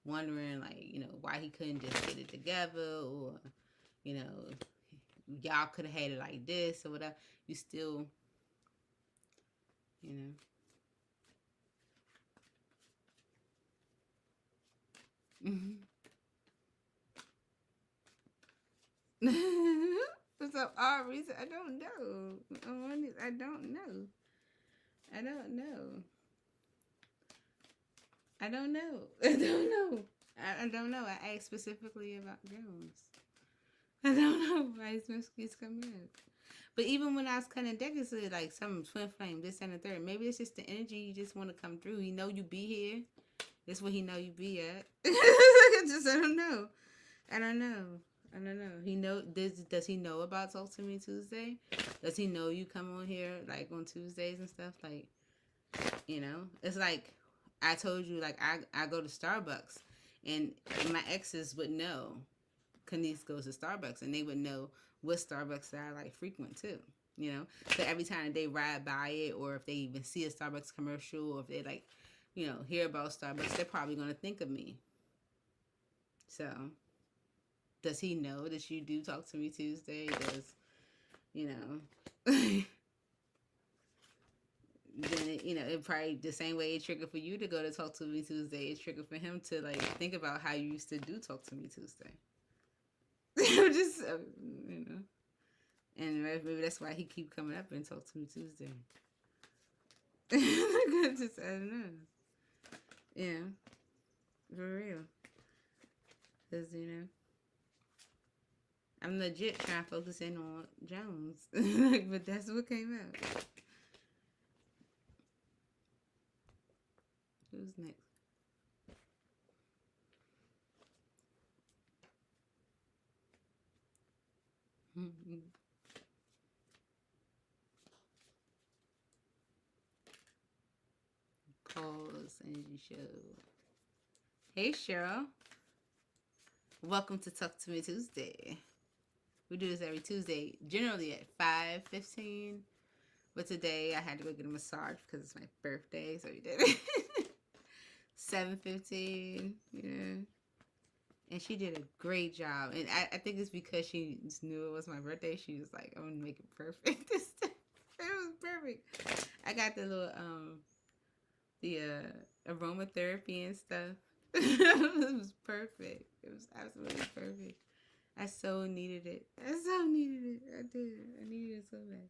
wondering like why he couldn't just get it together, or you know y'all could have had it like this or whatever, you still you know. So Aries, I don't know. I don't know. I don't know. I don't know. I don't know. I don't know. I asked specifically about Jones. I don't know why his keeps coming up. But even when I was cutting deck, it's like some twin flame, this and the third. Maybe it's just the energy you just want to come through. He know you be here. That's what he know you be at. I don't know. I don't know. I don't know. He know this. Does he know about Talk to Me Tuesday? Does he know you come on here like on Tuesdays and stuff? Like, it's like I told you. Like I go to Starbucks, and my exes would know. Kanice goes to Starbucks, and they would know what Starbucks I like frequent too. So every time they ride by it, or if they even see a Starbucks commercial, or if they like, hear about Starbucks, they're probably gonna think of me. So does he know that you do Talk to Me Tuesday? Does then it probably the same way it triggered for you to go to Talk to Me Tuesday, it triggered for him to like think about how you used to do Talk to Me Tuesday. Just and maybe that's why he keep coming up and Talk to Me Tuesday. Just I don't know. Yeah, for real. Cause I'm legit trying to focus in on Jones, but that's what came out. Who's next? Pause Energy Show. Hey Cheryl, welcome to Talk to Me Tuesday. We do this every Tuesday, generally at 5:15. But today I had to go get a massage because it's my birthday, so we did it. 7:15, and she did a great job. And I think it's because she knew it was my birthday. She was like, "I'm gonna make it perfect." It was perfect. I got the little the aromatherapy and stuff. It was perfect. It was absolutely perfect. I so needed it. I so needed it. I did. I needed it so bad.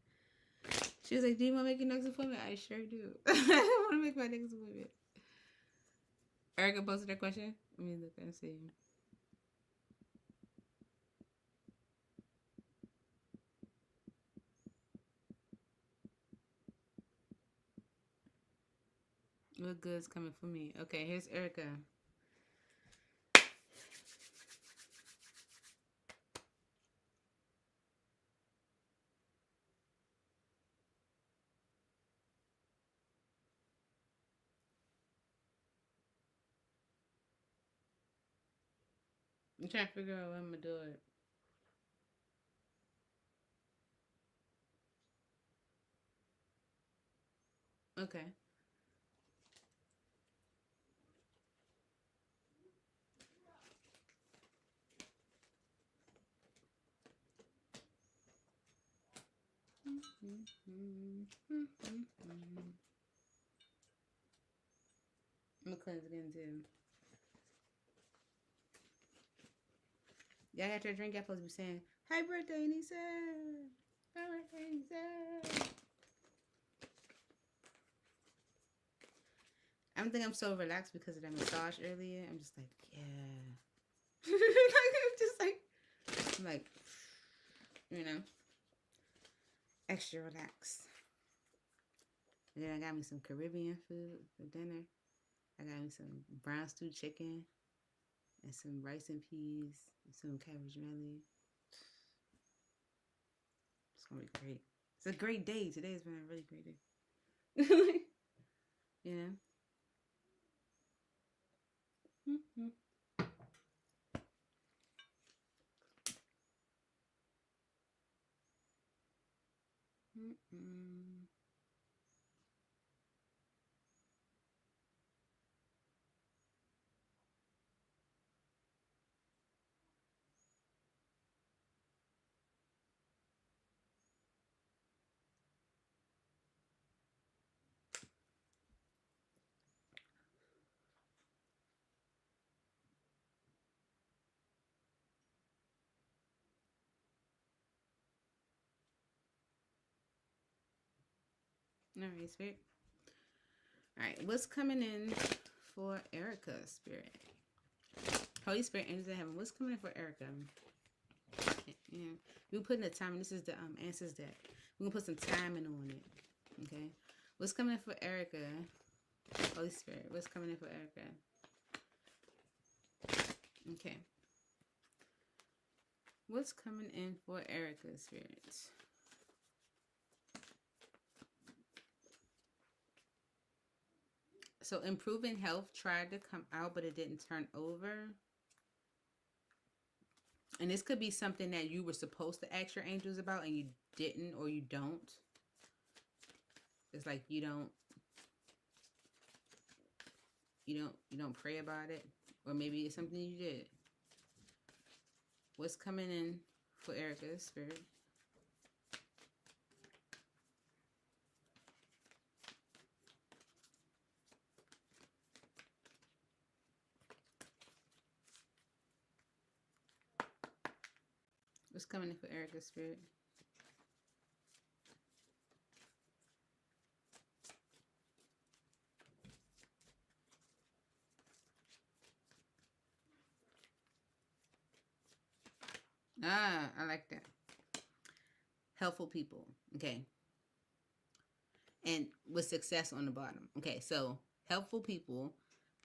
She was like, "Do you want to make your next appointment?" I sure do. I want to make my next appointment. Erica posted that question. Let me look and see. What good's coming for me? Okay, here's Erica. I'm trying to figure out how I'm gonna do it. Okay. I'm gonna cleanse again too. Y'all got your drink. Y'all supposed to be saying, "Happy birthday, Neesie! Happy birthday, Neesie!" I don't think I'm so relaxed because of that massage earlier. I'm just like, yeah. I'm just like, I'm like, you know, extra relaxed. And then I got me some Caribbean food for dinner. I got me some brown stewed chicken and some rice and peas and some cabbage jelly. It's gonna be great. It's a great day. Today has been a really great day. You know? Mm-hmm. Mm-mm. All right, Spirit. All right, what's coming in for Erica, Spirit? Holy Spirit, angels in heaven, what's coming in for Erica? Yeah, we're putting the time. This is the answers deck. We're gonna put some timing on it. Okay, what's coming in for Erica? Holy Spirit, what's coming in for Erica? Okay, what's coming in for Erica, Spirit? So improving health tried to come out, but it didn't turn over. And this could be something that you were supposed to ask your angels about and you didn't, or you don't. It's like you don't pray about it, or maybe it's something you did. What's coming in for Erica's Spirit? What's coming in for Erica's Spirit? Ah, I like that. Helpful people. Okay. And with success on the bottom. Okay, so helpful people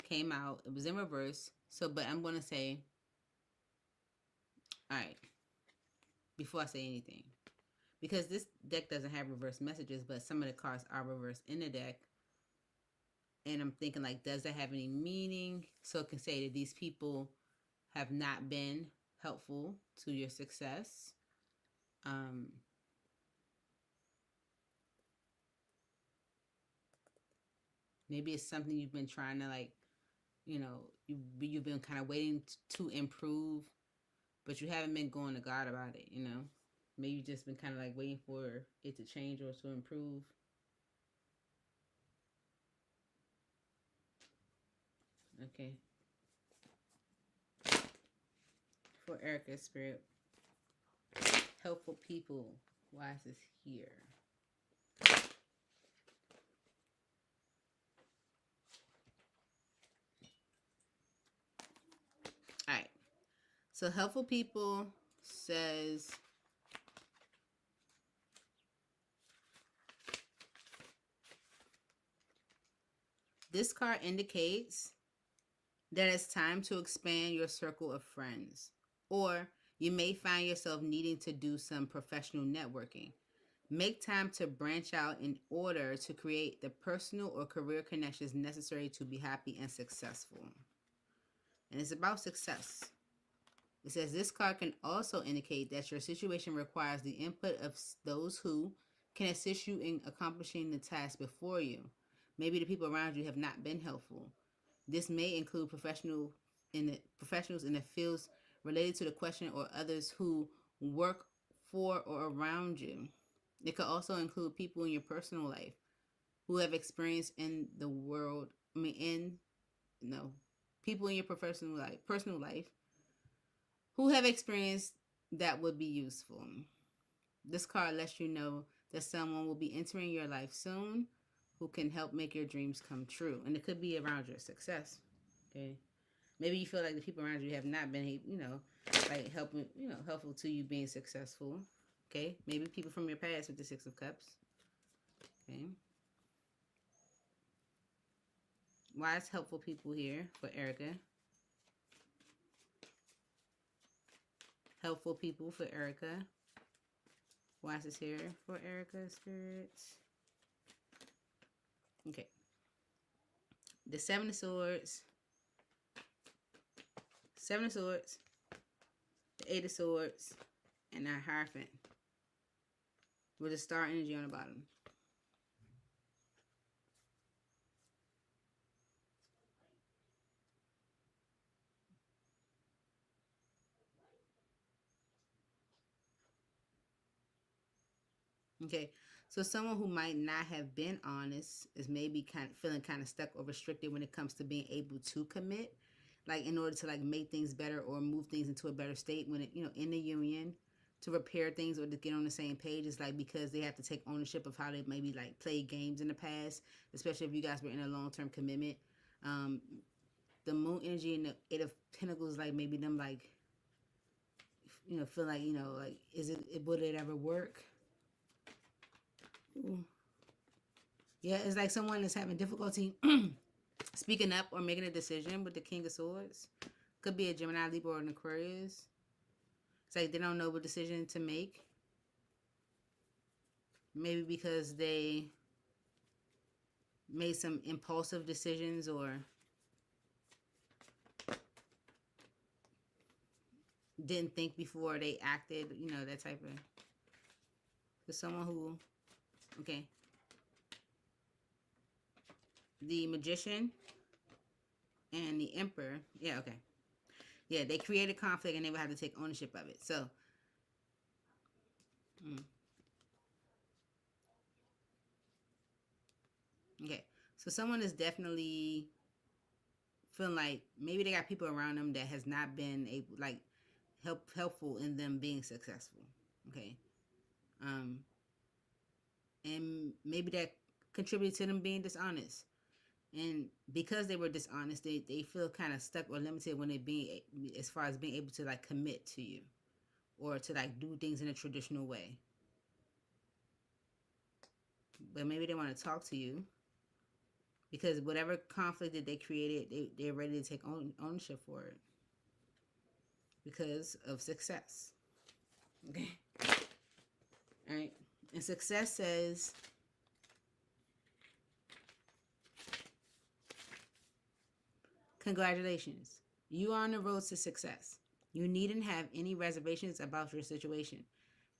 came out. It was in reverse. So, but I'm going to say, all right, before I say anything, because this deck doesn't have reverse messages, but some of the cards are reversed in the deck. And I'm thinking, like, does that have any meaning? So it can say that these people have not been helpful to your success. Maybe it's something you've been trying to, like, you've been kind of waiting to improve, but you haven't been going to God about it. Maybe you've just been kind of like waiting for it to change or to improve. Okay. For Erica's Spirit, helpful people. Why is this here? All right. So helpful people says this card indicates that it's time to expand your circle of friends, or you may find yourself needing to do some professional networking. Make time to branch out in order to create the personal or career connections necessary to be happy and successful. And it's about success. It says this card can also indicate that your situation requires the input of those who can assist you in accomplishing the task before you. Maybe the people around you have not been helpful. This may include professionals in the fields related to the question or others who work for or around you. It could also include people in your personal life who have experience in the world. People in your personal life who have experience that would be useful. This card lets you know that someone will be entering your life soon who can help make your dreams come true. And it could be around your success. Okay. Maybe you feel like the people around you have not been, like helpful to you being successful. Okay. Maybe people from your past with the Six of Cups. Okay. Wise, helpful people here for Erica. Helpful people for Erica. Wise is here for Erica, spirits. Okay. The Seven of Swords. Seven of Swords. The Eight of Swords. And that Hierophant. With a star energy on the bottom. Okay, so someone who might not have been honest is maybe feeling kind of stuck or restricted when it comes to being able to commit, like in order to like make things better or move things into a better state when it in the union, to repair things or to get on the same page. It's like because they have to take ownership of how they maybe like played games in the past, especially if you guys were in a long-term commitment. The Moon energy and the Eight of Pentacles, like maybe them like feel like like would it ever work? Ooh. Yeah, it's like someone is having difficulty speaking up or making a decision with the King of Swords. Could be a Gemini, Libra, or an Aquarius. It's like they don't know what decision to make. Maybe because they made some impulsive decisions or didn't think before they acted, that type of. For someone who, okay. The Magician and the Emperor. Yeah, okay. Yeah, they created conflict and they would have to take ownership of it. So, okay. So someone is definitely feeling like maybe they got people around them that has not been able, like, helpful in them being successful. Okay. And maybe that contributed to them being dishonest. And because they were dishonest, they feel kind of stuck or limited when they being, as far as being able to like commit to you or to like do things in a traditional way. But maybe they want to talk to you because whatever conflict that they created, they're ready to take ownership for it because of success. Okay. All right. And success says, congratulations. You are on the road to success. You needn't have any reservations about your situation,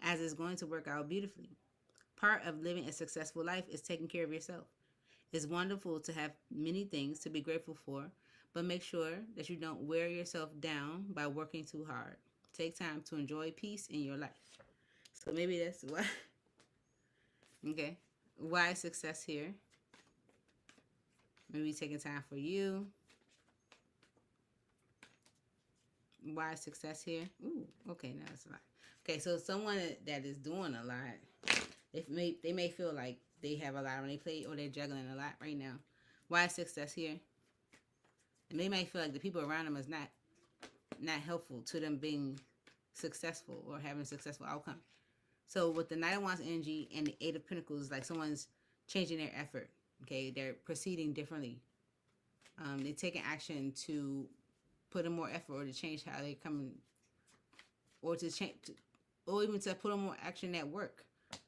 as it's going to work out beautifully. Part of living a successful life is taking care of yourself. It's wonderful to have many things to be grateful for, but make sure that you don't wear yourself down by working too hard. Take time to enjoy peace in your life. So maybe that's why. Okay. Why success here? Maybe taking time for you. Why success here? Ooh, okay, now that's a lot. Okay, so someone that is doing a lot, they may feel like they have a lot on their plate or they're juggling a lot right now. Why success here? And they might feel like the people around them is not helpful to them being successful or having a successful outcome. So with the Knight of Wands energy and the Eight of Pentacles, like someone's changing their effort. Okay, they're proceeding differently. They're taking action to put in more effort or to change how they come, or to change, or even to put in more action at work.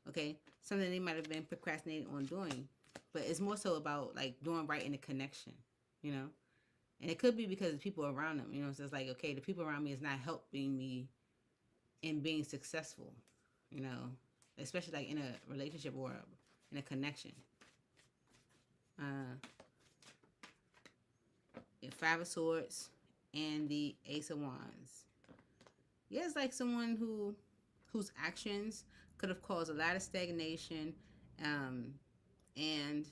Okay, something they might have been procrastinating on doing, but it's more so about like doing right in the connection. And it could be because of the people around them. You know, so it's like, okay, the people around me is not helping me in being successful. You know, especially like in a relationship or in a connection. Uh, Five of Swords and the Ace of Wands. Yeah, it's like someone whose actions could have caused a lot of stagnation, um, and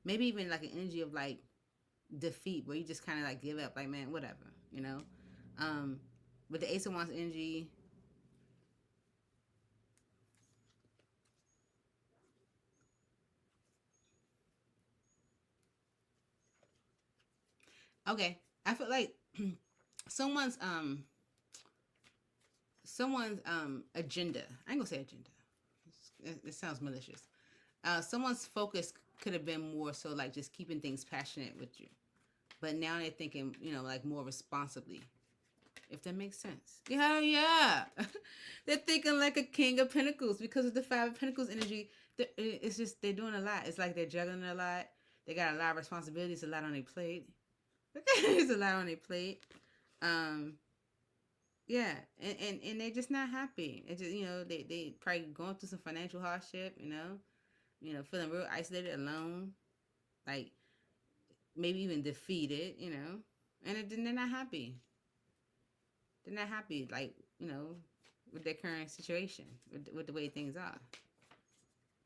maybe even like an energy of like defeat, where you just kind of like give up, like, man, whatever, you know. Um, with the Ace of Wands energy, okay, I feel like someone's agenda. I ain't gonna say agenda. It sounds malicious. Someone's focus could have been more so like just keeping things passionate with you, but now they're thinking, you know, like more responsibly. If that makes sense. Yeah, yeah. They're thinking like a King of Pentacles because of the Five of Pentacles energy. It's just they're doing a lot. It's like they're juggling a lot. They got a lot of responsibilities, a lot on their plate. It's a lot on their plate. Um, yeah, and they're just not happy. It's just, you know, they probably going through some financial hardship. You know, feeling real isolated, alone, like maybe even defeated. You know, and they're not happy. They're not happy, like, you know, with their current situation, with the way things are.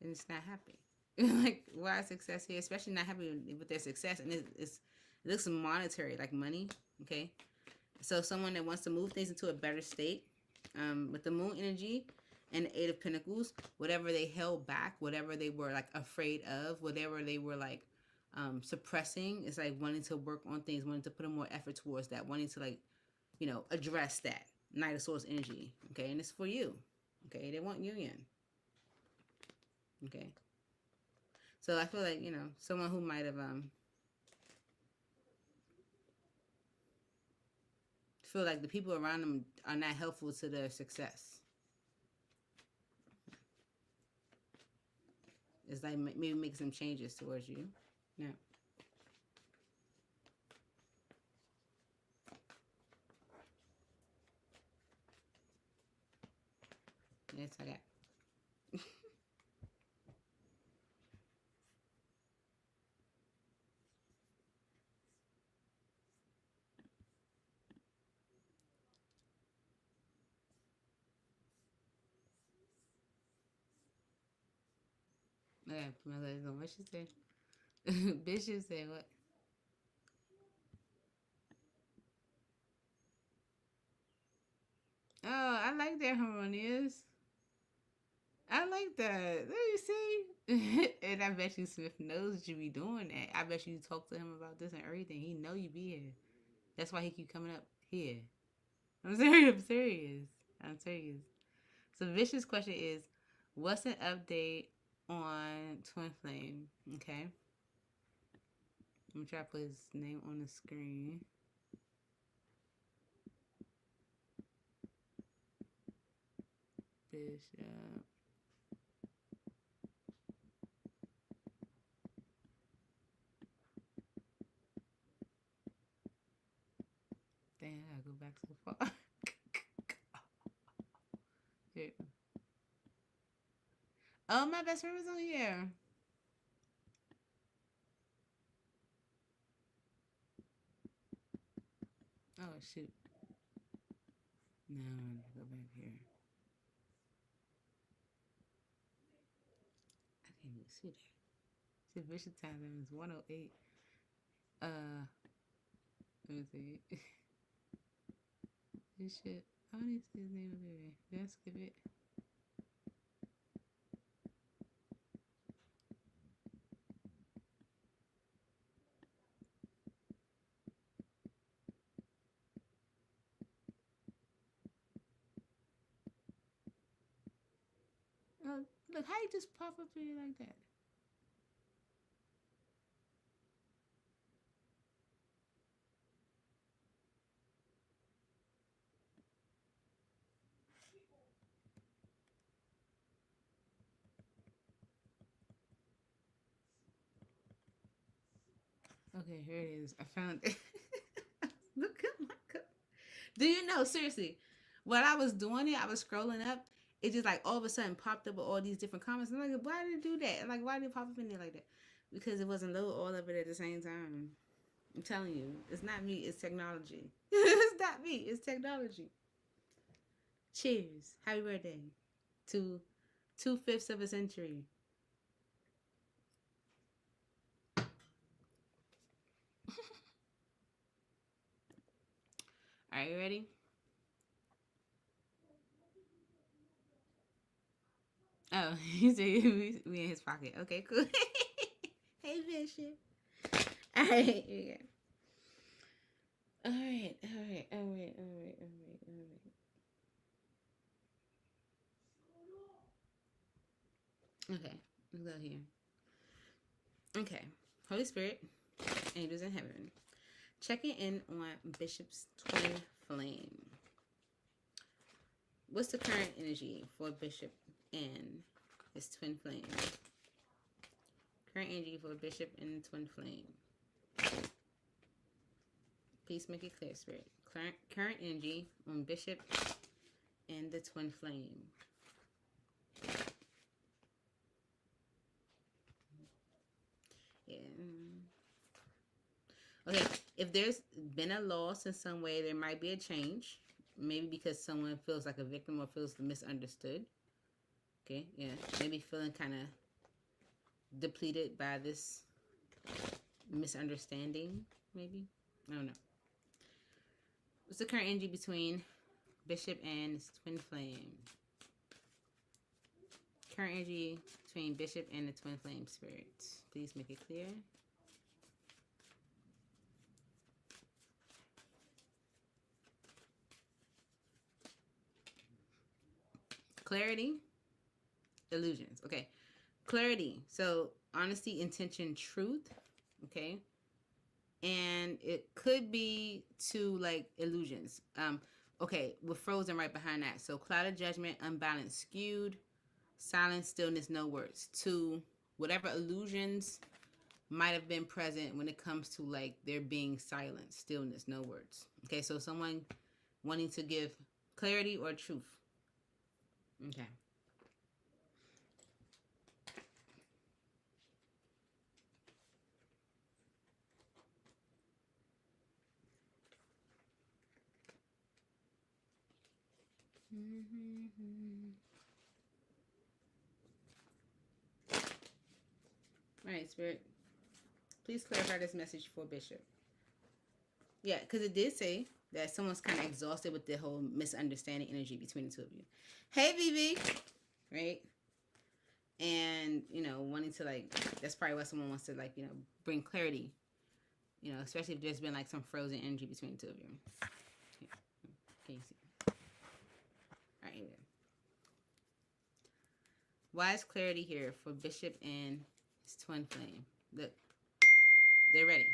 And it's not happy. Like, why success here? Especially not happy with their success. And it looks monetary, like money. Okay. So someone that wants to move things into a better state, with the moon energy and the Eight of Pentacles, whatever they held back, whatever they were like afraid of, whatever they were like suppressing, it's like wanting to work on things, wanting to put in more effort towards that, wanting to like, you know, address that. Knight of Swords energy. Okay. And it's for you. Okay. They want union. Okay. So I feel like, you know, someone who might have feel like the people around them are not helpful to their success. It's like maybe make some changes towards you. Yeah. Yes, I got. Okay, my legs on. What she said? Bishop said what? Oh, I like that harmonious. I like that. There you see. And I bet you Smith knows that you be doing that. I bet you talk to him about this and everything. He know you be here. That's why he keep coming up here. I'm serious. I'm serious. I'm serious. So Vicious question is, what's an update on Twin Flame? Okay. I'm gonna try to put his name on the screen. Bishop. Damn, I gotta go back so far. Here. Oh, my best friend was on here. Oh shoot. No, I need to go back here. I can't even see that. See, Bishop time is 108. Let me see. Bishop. I don't need to see his name over here. Did I skip it? Oh, look, how you just pop up here like that? Okay, here it is. I found it. Look at my cup. Do you know, seriously, while I was doing it, I was scrolling up. It just like all of a sudden popped up with all these different comments. I'm like, why did it do that? Like, why did it pop up in there like that? Because it wasn't load all of it at the same time. I'm telling you, it's not me, it's technology. It's not me, it's technology. Cheers. Happy birthday to 2/5 of a century. Are you ready? Oh, he said we in his pocket. Okay, cool. Hey, Bishop. All right, yeah. All right, all right, all right, all right, all right, all right. Okay, let's go here. Okay, Holy Spirit, angels in heaven, checking in on Bishop's twin flame. What's the current energy for Bishop and his twin flame? Current energy for Bishop and twin flame. Please make it clear, Spirit. Current energy on Bishop and the twin flame. Yeah. Okay, if there's been a loss in some way, there might be a change. Maybe because someone feels like a victim or feels misunderstood. Okay, yeah. Maybe feeling kind of depleted by this misunderstanding, maybe. I don't know. What's the current energy between Bishop and his twin flame? Current energy between Bishop and the twin flame spirit. Please make it clear. Clarity, illusions. Okay. Clarity. So honesty, intention, truth. Okay. And it could be to like illusions. Okay, we're frozen right behind that. So clouded judgment, unbalanced, skewed, silence, stillness, no words. To whatever illusions might have been present when it comes to like there being silence, stillness, no words. Okay, so someone wanting to give clarity or truth. Okay. All right, Spirit. Please clarify this message for Bishop. Yeah, because it did say that someone's kind of exhausted with the whole misunderstanding energy between the two of you. Hey, Vivi. Right? And, you know, wanting to, like, that's probably why someone wants to, like, you know, bring clarity. You know, especially if there's been, like, some frozen energy between the two of you. Here. Can you see? All right, here we go. Why is clarity here for Bishop and his twin flame? Look, they're ready.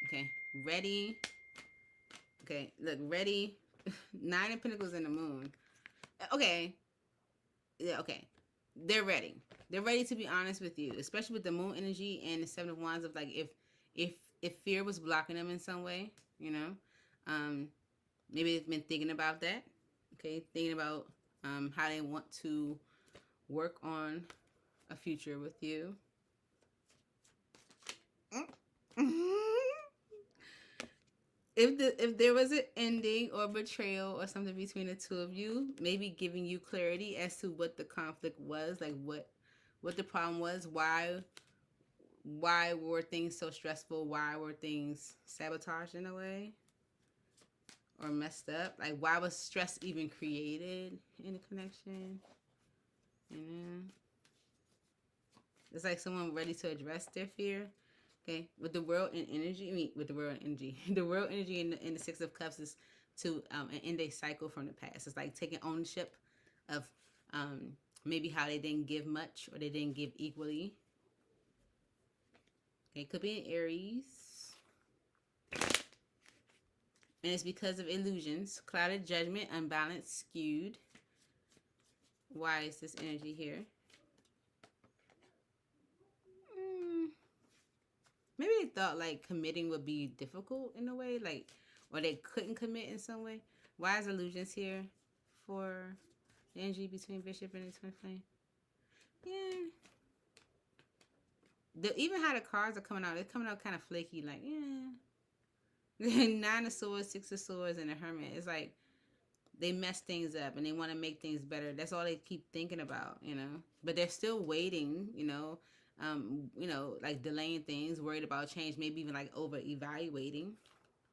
Okay, ready. Okay, look, ready. 9 of Pentacles and the Moon. Okay, yeah, okay. They're ready. They're ready to be honest with you, especially with the Moon energy and the 7 of Wands. Of like, if fear was blocking them in some way, you know, maybe they've been thinking about that. Okay, thinking about how they want to work on a future with you. If there was an ending or betrayal or something between the two of you, maybe giving you clarity as to what the conflict was, like what the problem was, why were things so stressful, why were things sabotaged in a way or messed up, like why was stress even created in a connection, you know? It's like someone ready to address their fear. Okay, with the world and energy, with the world and energy, the world energy in the 6 of Cups is to end a cycle from the past. It's like taking ownership of maybe how they didn't give much or they didn't give equally. Okay, it could be an Aries. And it's because of illusions, clouded judgment, unbalanced, skewed. Why is this energy here? Maybe they thought like committing would be difficult in a way, like, or they couldn't commit in some way. Wise illusions here for the energy between Bishop and the twin flame. Yeah. Even how the cards are coming out, they're coming out kind of flaky, like, yeah. Nine of Swords, Six of Swords, and the Hermit. It's like they mess things up and they want to make things better. That's all they keep thinking about, you know. But they're still waiting, like delaying things, worried about change, maybe even like over evaluating.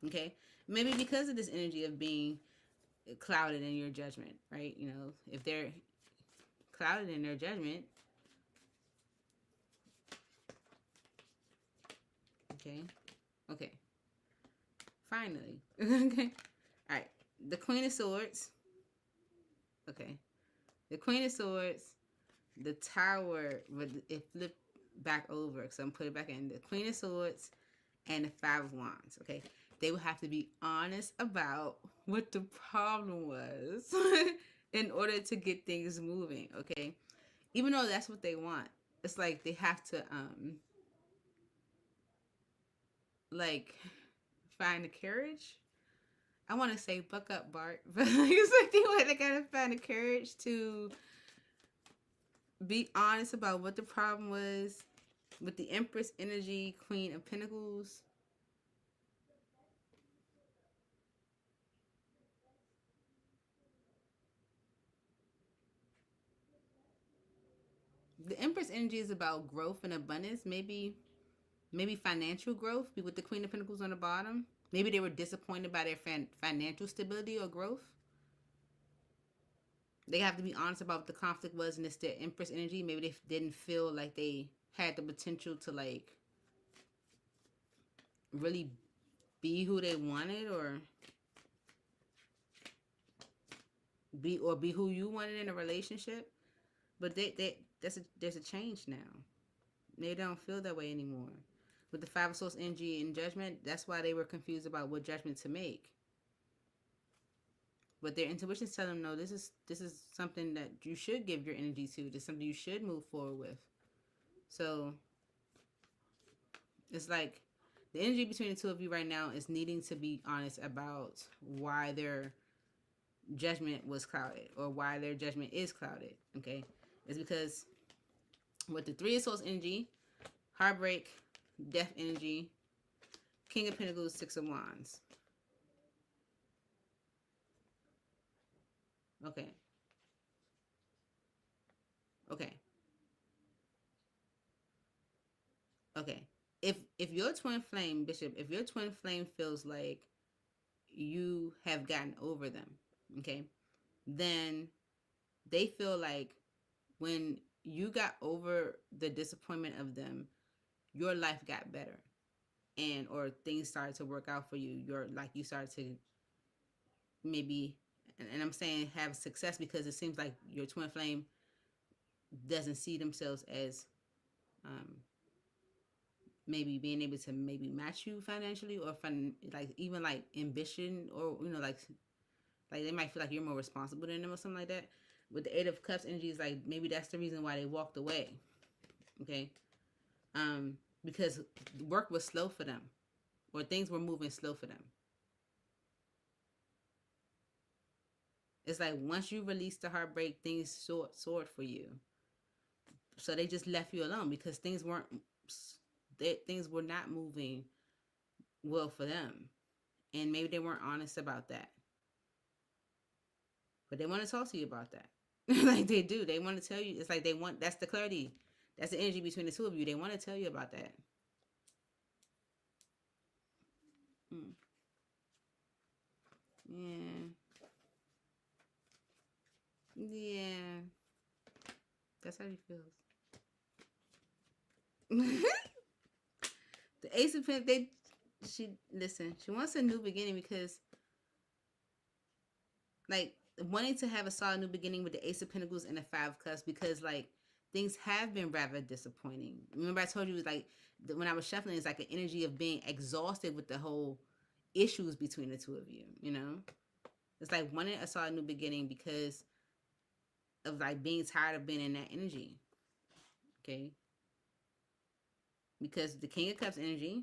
Okay, maybe because of this energy of being clouded in your judgment, right? You know, if they're clouded in their judgment, okay, finally, okay, all right. The Queen of Swords, okay, the Queen of Swords, the Tower, but it flipped back over, so I'm putting it back in. The Queen of Swords and the Five of Wands, okay. They would have to be honest about what the problem was in order to get things moving, okay? Even though that's what they want, it's like they have to like find the courage. I want to say buck up, Bart, but it's like they gotta find the courage to be honest about what the problem was with the Empress energy, Queen of Pentacles. The Empress energy is about growth and abundance, maybe financial growth with the Queen of Pentacles on the bottom. Maybe they were disappointed by their financial stability or growth. They have to be honest about what the conflict was, and it's their Empress energy. Maybe they didn't feel like they had the potential to like really be who they wanted, or be who you wanted in a relationship. But there's a change now. They don't feel that way anymore. With the Five of Swords energy and judgment, that's why they were confused about what judgment to make. But their intuition's telling them, no, this is something that you should give your energy to. This is something you should move forward with. So it's like the energy between the two of you right now is needing to be honest about why their judgment was clouded, or why their judgment is clouded. Okay, it's because with the Three of Swords energy, heartbreak, death energy, King of Pentacles, Six of Wands. Okay. Okay. Okay. If your twin flame, Bishop, if your twin flame feels like you have gotten over them, okay, then they feel like when you got over the disappointment of them, your life got better, and or things started to work out for you. You started to maybe, and I'm saying have success, because it seems like your twin flame doesn't see themselves as maybe being able to maybe match you financially, or like even like ambition, or like they might feel like you're more responsible than them or something like that. With the Eight of Cups energy, is like maybe that's the reason why they walked away. Okay, because work was slow for them, or things were moving slow for them. It's like once you release the heartbreak, things soared for you. So they just left you alone because things were not moving well for them, and maybe they weren't honest about that. But they want to talk to you about that. Like they do. They want to tell you. It's like they want. That's the clarity. That's the energy between the two of you. They want to tell you about that. Yeah. Yeah. That's how she feels. The Ace of Pentacles. She wants a new beginning, because like wanting to have a solid new beginning with the Ace of Pentacles and the Five of Cups, because like things have been rather disappointing. Remember I told you, it was like when I was shuffling, it's like an energy of being exhausted with the whole issues between the two of you. It's like wanting a solid new beginning because of like being tired of being in that energy. Okay, because the King of Cups energy,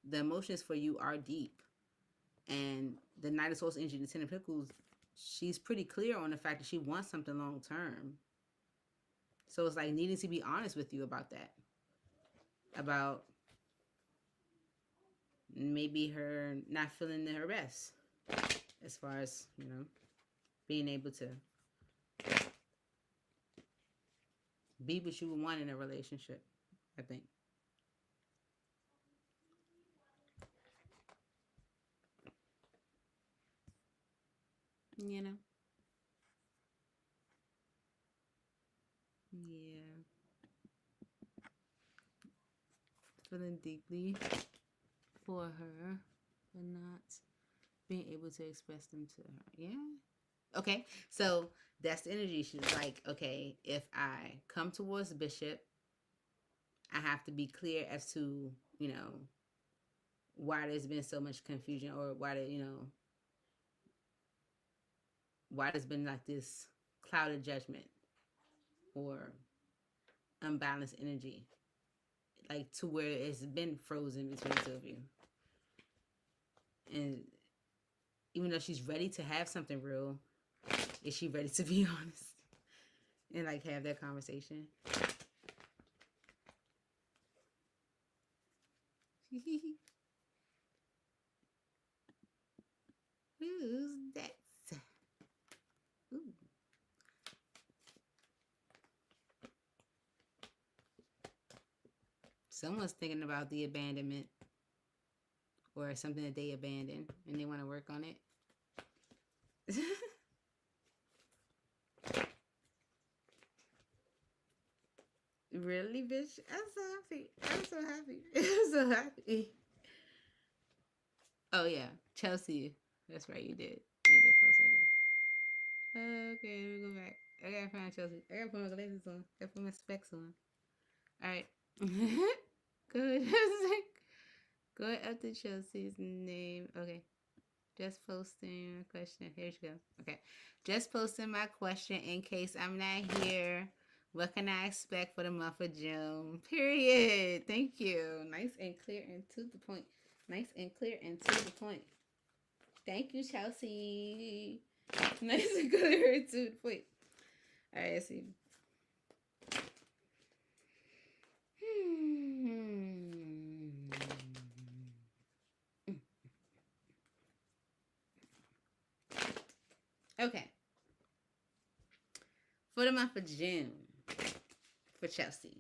the emotions for you are deep. And the Knight of Swords energy, the Ten of Pentacles, she's pretty clear on the fact that she wants something long term. So it's like needing to be honest with you about that. About maybe her not feeling her best as far as, you know, being able to be what you would want in a relationship, I think. You know? Yeah. Feeling deeply for her, but not being able to express them to her. Yeah. Okay. So that's the energy. She's like, okay, if I come towards the bishop, I have to be clear as to, you know, why there's been so much confusion, or why you know, why there's been like this clouded judgment or unbalanced energy, like to where it's been frozen between the two of you. And even though she's ready to have something real, is she ready to be honest and like have that conversation? Who's that? Ooh. Someone's thinking about the abandonment or something that they abandoned and they want to work on it. Really, bitch? I'm so happy. I'm so happy. I'm so happy. Oh, yeah. Chelsea. That's right. You did. You did post her. Okay, let me go back. I gotta find Chelsea. I gotta put my glasses on. I gotta put my specs on. Alright. Go ahead. Go ahead up to Chelsea's name. Okay. Just posting a question. Here she goes. Okay. Just posting my question in case I'm not here. What can I expect for the month of June? Period. Thank you. Nice and clear and to the point. Nice and clear and to the point. Thank you, Chelsea. Nice and clear and to the point. All right, let's see. Okay. For the month of June, for Chelsea.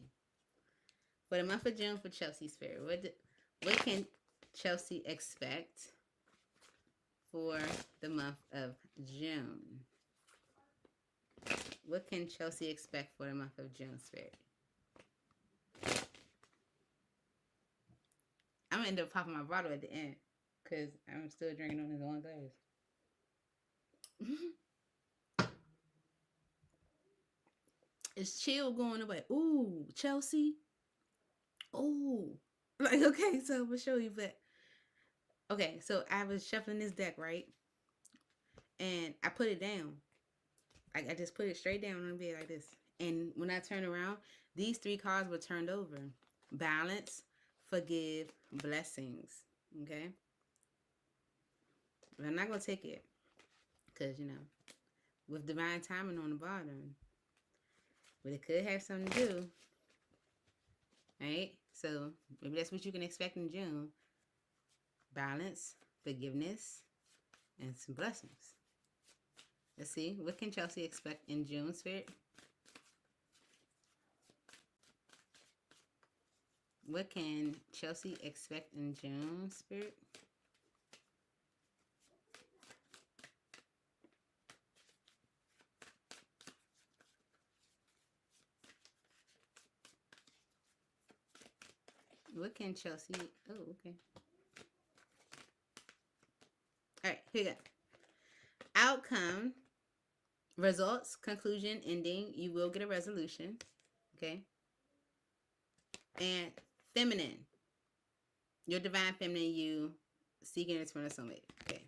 For the month of June, for Chelsea Spirit, what can Chelsea expect for the month of June? What can Chelsea expect for the month of June, Spirit? I'm going to end up popping my bottle at the end because I'm still drinking on this one glass. It's chill going away. Ooh, Chelsea. Ooh. Like, okay, so I'm going to show you, but okay, so I was shuffling this deck, right? And I put it down. I just put it straight down on the bed like this. And when I turn around, these three cards were turned over. Balance, forgive, blessings. Okay? But I'm not going to take it. Because, you know, with divine timing on the bottom. But it could have something to do. Right? So maybe that's what you can expect in June. Balance, forgiveness, and some blessings. Let's see. What can Chelsea expect in June, Spirit? What can Chelsea expect in June, Spirit? What can Chelsea... Oh, okay. All right, here we go. Outcome, results, conclusion, ending. You will get a resolution. Okay? And feminine. Your divine feminine, you seeking eternal soulmate. Okay.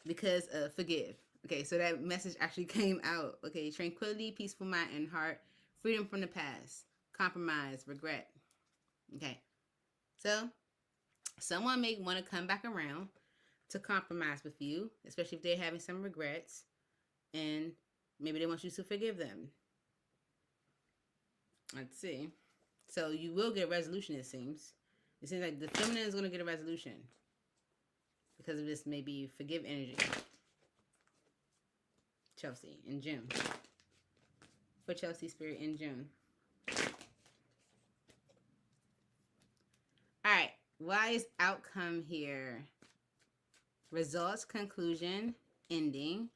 Because forgive. Okay, so that message actually came out. Okay, tranquility, peaceful mind and heart, freedom from the past, compromise, regret. Okay, so Someone may want to come back around to compromise with you, especially if they're having some regrets, and maybe they want you to forgive them. Let's see. So you will get a resolution, it seems. It seems like the feminine is going to get a resolution because of this maybe forgive energy. Chelsea in June. For Chelsea spirit in June. Alright. Wise outcome here. Results, conclusion, ending.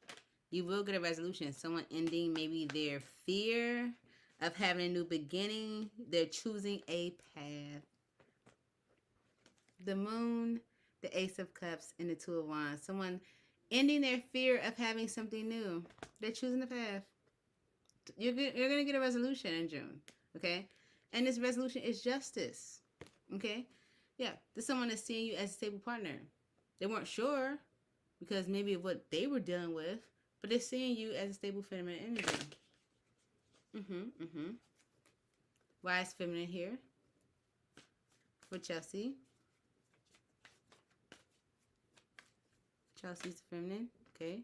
You will get a resolution. Someone ending maybe their fear of having a new beginning. They're choosing a path. The moon, the Ace of Cups, and the Two of Wands. Someone ending their fear of having something new. They're choosing the path. You're going to get a resolution in June. Okay? And this resolution is justice. Okay? Yeah. This someone is seeing you as a stable partner. They weren't sure because maybe of what they were dealing with, but they're seeing you as a stable feminine energy. Wise feminine here for Chelsea. Chelsea's feminine. Okay.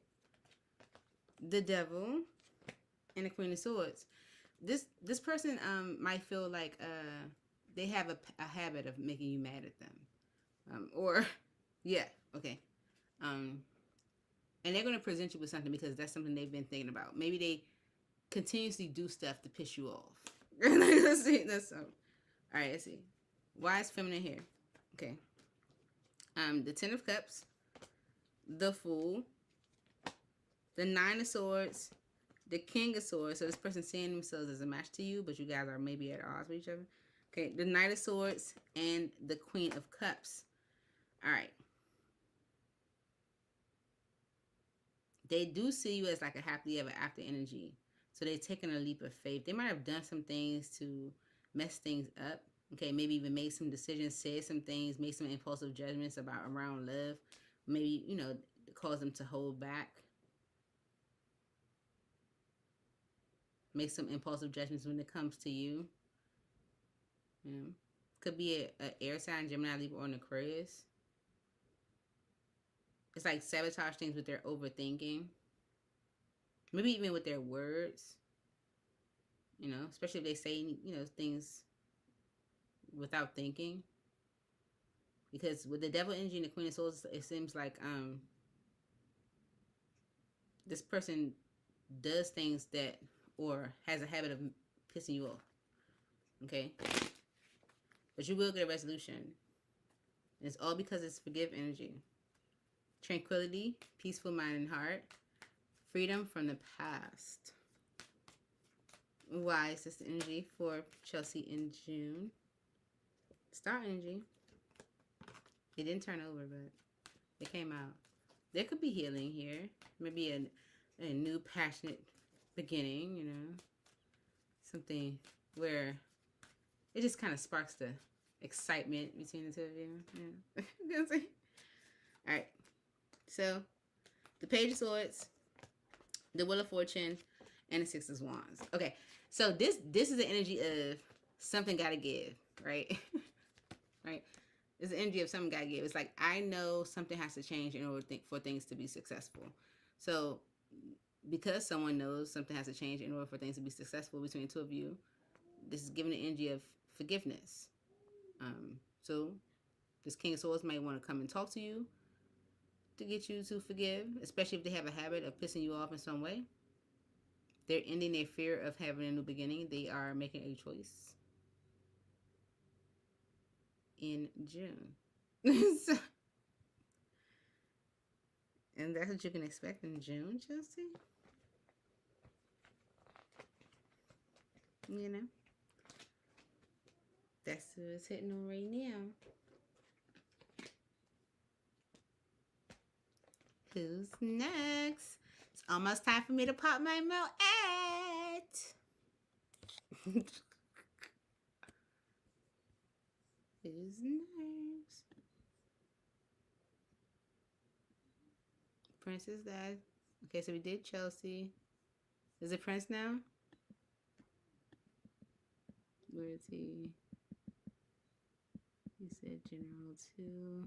The Devil and the Queen of Swords. This person might feel like they have a habit of making you mad at them. Or yeah, okay. And they're going to present you with something because that's something they've been thinking about. Maybe they continuously do stuff to piss you off. Let's see. All right, let's see. Wise feminine here. Okay. The Ten of Cups, the Fool, the Nine of Swords, the King of Swords. So this person's seeing themselves as a match to you, but you guys are maybe at odds with each other. Okay, the Knight of Swords and the Queen of Cups. All right. They do see you as like a happily ever after energy. So they're taking a leap of faith. They might have done some things to mess things up. Okay, maybe even made some decisions, said some things, made some impulsive judgments around love. Maybe, cause them to hold back. Make some impulsive judgments when it comes to you. Could be an air sign, Gemini, Libra, or an Aquarius. It's like sabotage things with their overthinking. Maybe even with their words. Especially if they say, things without thinking. Because with the Devil energy and the Queen of Swords, it seems like this person does things that, or has a habit of pissing you off. Okay? But you will get a resolution. And it's all because it's forgive energy. Tranquility, peaceful mind and heart. Freedom from the past. Wise is the energy for Chelsea in June. Star energy. It didn't turn over, but it came out. There could be healing here. Maybe a new passionate beginning, Something where it just kind of sparks the excitement between the two of you. Yeah. All right. So, the Page of Swords, the Wheel of Fortune, and the Six of Wands. Okay. So, this is the energy of something got to give, right? Right? It's the energy of something got to give. It's like, I know something has to change in order for things to be successful. So, because someone knows something has to change in order for things to be successful between the two of you, this is giving the energy of forgiveness. So, this King of Swords might want to come and talk to you to get you to forgive, especially if they have a habit of pissing you off in some way. They're ending their fear of having a new beginning. They are making a choice in June. So, and that's what you can expect in June, Chelsea. That's what's hitting on right now. Who's next? It's almost time for me to pop my Moet. Who's next? Princess died. Okay, so we did Chelsea. Is it Prince now? Where is he? He said general too.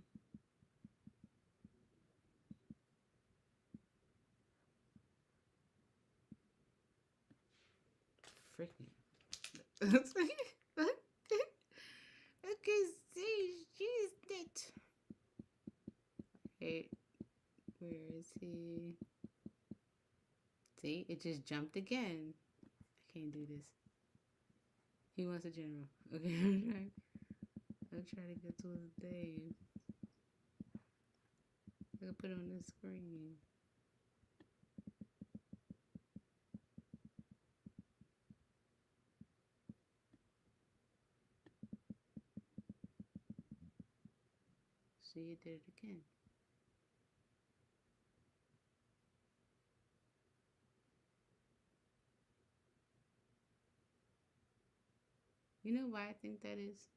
Freaking. Okay, see, she's it. Okay, where is he? See, it just jumped again. I can't do this. He wants a general. Okay, I'm trying to get to his day. I'll put it on the screen. See, it did it again. You know why I think that is?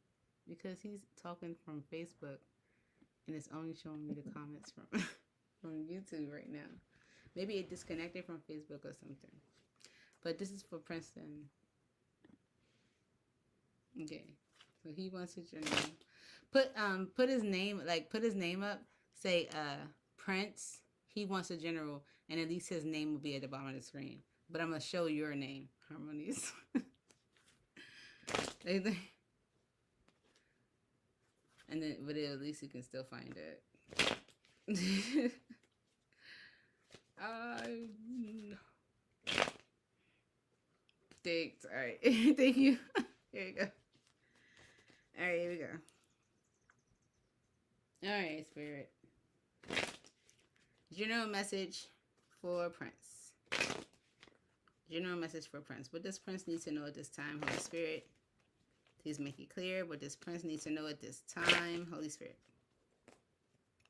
Because he's talking from Facebook and it's only showing me the comments from from YouTube right now. Maybe it disconnected from Facebook or something. But this is for Princeton. Okay. So he wants a general. Put his name, like put his name up, say Prince, he wants a general, and at least his name will be at the bottom of the screen. But I'm gonna show your name, Harmonies. And then, but at least you can still find it. Thanks. All right. Thank you. Here you go. All right, here we go. All right, Spirit. General message for Prince. General message for Prince. What does Prince need to know at this time, Holy Spirit? Please make it clear. What does Prince need to know at this time, Holy Spirit?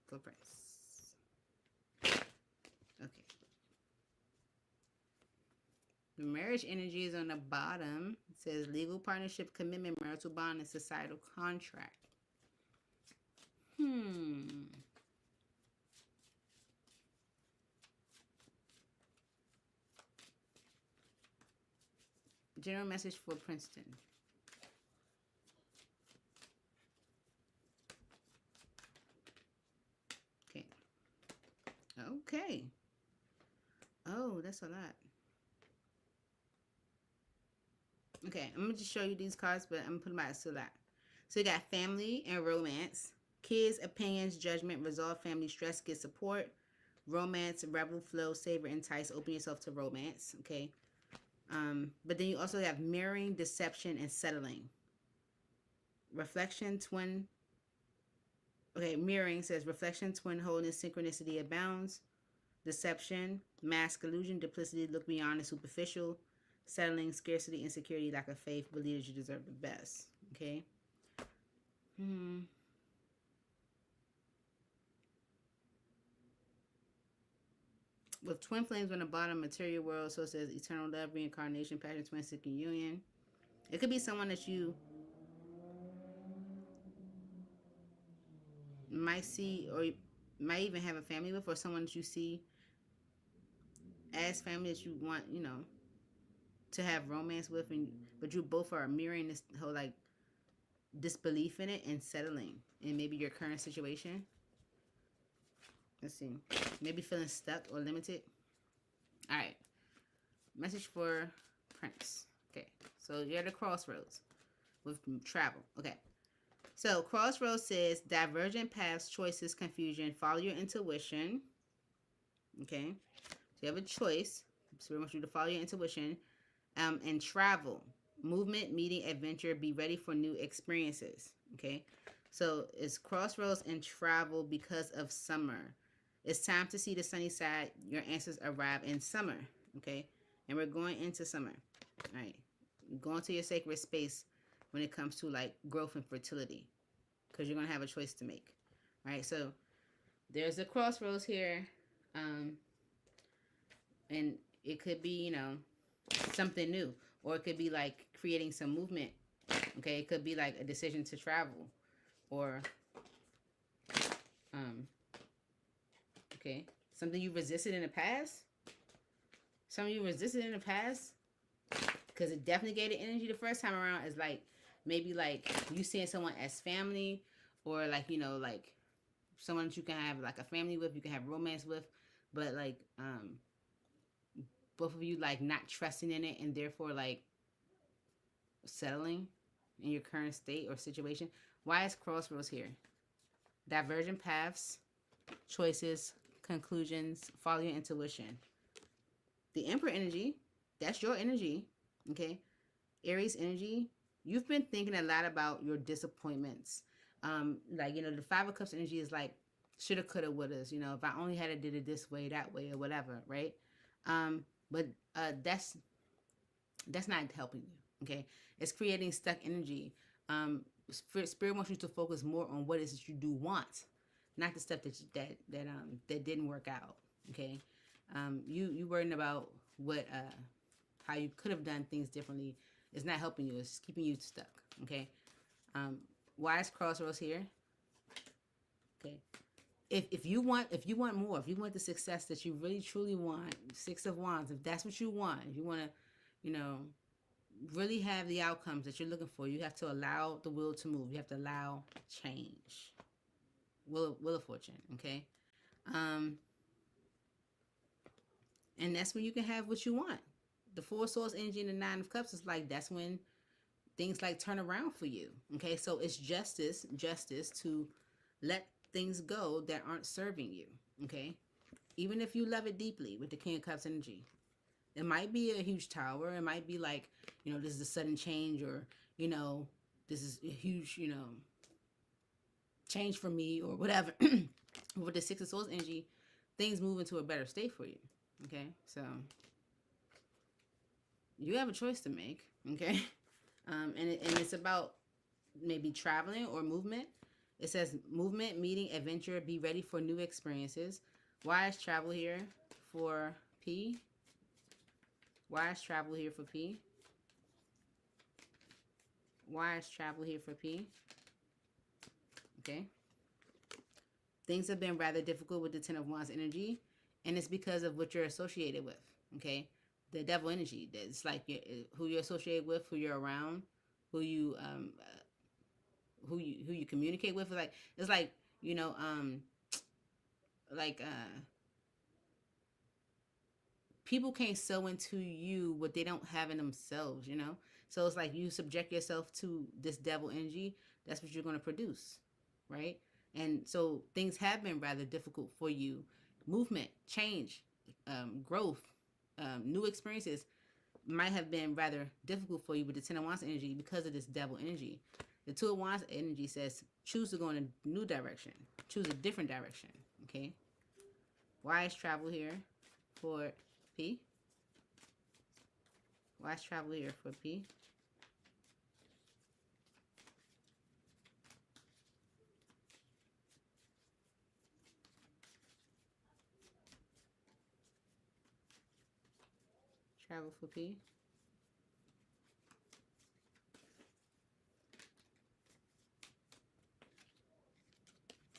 For Prince. Okay. The marriage energy is on the bottom. It says legal partnership, commitment, marital bond, and societal contract. General message for Princeton. Okay. Okay. Oh, that's a lot. Okay, I'm going to just show you these cards, but I'm going to put them out so that. So you got family and romance. Kids, opinions, judgment, resolve, family, stress, get support. Romance, revel, flow, savor, entice, open yourself to romance. Okay. But then you also have mirroring, deception, and settling. Reflection, twin. Okay, mirroring says reflection, twin, wholeness, synchronicity abounds. Deception, mask, illusion, duplicity, look beyond the superficial. Settling, scarcity, insecurity, lack of faith, believe that you deserve the best. Okay. With twin flames on the bottom, material world, so it says eternal love, reincarnation, passion, twin, seeking union. It could be someone that you might see or might even have a family with, or someone that you see as family that you want, to have romance with, but you both are mirroring this whole like disbelief in it and settling in maybe your current situation. Let's see. Maybe feeling stuck or limited. All right. Message for Prince. Okay. So you're at a crossroads with travel. Okay. So crossroads says divergent paths, choices, confusion. Follow your intuition. Okay. So you have a choice. So we want you to follow your intuition. And travel. Movement, meeting, adventure. Be ready for new experiences. Okay. So it's crossroads and travel because of summer. It's time to see the sunny side. Your answers arrive in summer. Okay. And we're going into summer. All right. Going to your sacred space when it comes to like growth and fertility. Because you're going to have a choice to make. All right. So there's a crossroads here. And it could be, something new. Or it could be like creating some movement. Okay. It could be like a decision to travel. Or, okay, something you resisted in the past. Something you resisted in the past. Because it definitely gave the energy the first time around is like, maybe like you seeing someone as family. or like, you know, like someone that you can have like a family with, you can have romance with, but like both of you like not trusting in it and therefore like settling in your current state or situation. Why is crossroads here? Divergent paths, choices, conclusions, follow your intuition. The Emperor energy, that's your energy, okay? Aries energy, you've been thinking a lot about your disappointments. Like, you know, the Five of Cups energy is like, shoulda, coulda, woulda. You know, if I only had it did it this way, that way, or whatever, right? But that's not helping you, okay? It's creating stuck energy. Spirit wants you to focus more on what it is that you do want, not the stuff that didn't work out, okay? You worrying about what how you could have done things differently is not helping you. It's keeping you stuck, okay? Why is crossroads here? Okay. If you want more, if you want the success that you really truly want, Six of Wands, if that's what you want, if you want to, you know, really have the outcomes that you're looking for, you have to allow the will to move. You have to allow change. Will of Fortune, okay? And that's when you can have what you want. The Four of Swords energy and the Nine of Cups is like, that's when things like turn around for you, okay? So it's justice to let things go that aren't serving you, okay? Even if you love it deeply with the King of Cups energy. It might be a huge tower. It might be like, you know, this is a sudden change, or, you know, this is a huge, you know, change for me or whatever. With the Six of Swords energy, things move into a better state for you, okay? So you have a choice to make, okay? And it's about maybe traveling or movement. It says movement, meeting, adventure, be ready for new experiences. Why is travel here for P? Why is travel here for P? Why is travel here for P? Okay. Things have been rather difficult with the Ten of Wands energy, and it's because of what you're associated with, okay? The devil energy. It's like who you're associated with, who you're around, who you communicate with. It's like, you know, like people can't sow into you what they don't have in themselves, you know? So it's like you subject yourself to this devil energy, that's what you're going to produce, right? And so things have been rather difficult for you. Movement, change, growth, new experiences might have been rather difficult for you with the Ten of Wands energy because of this devil energy. The Two of Wands energy says choose to go in a new direction, choose a different direction, okay? Why is travel here for P? Why is travel here for P? Travel for P.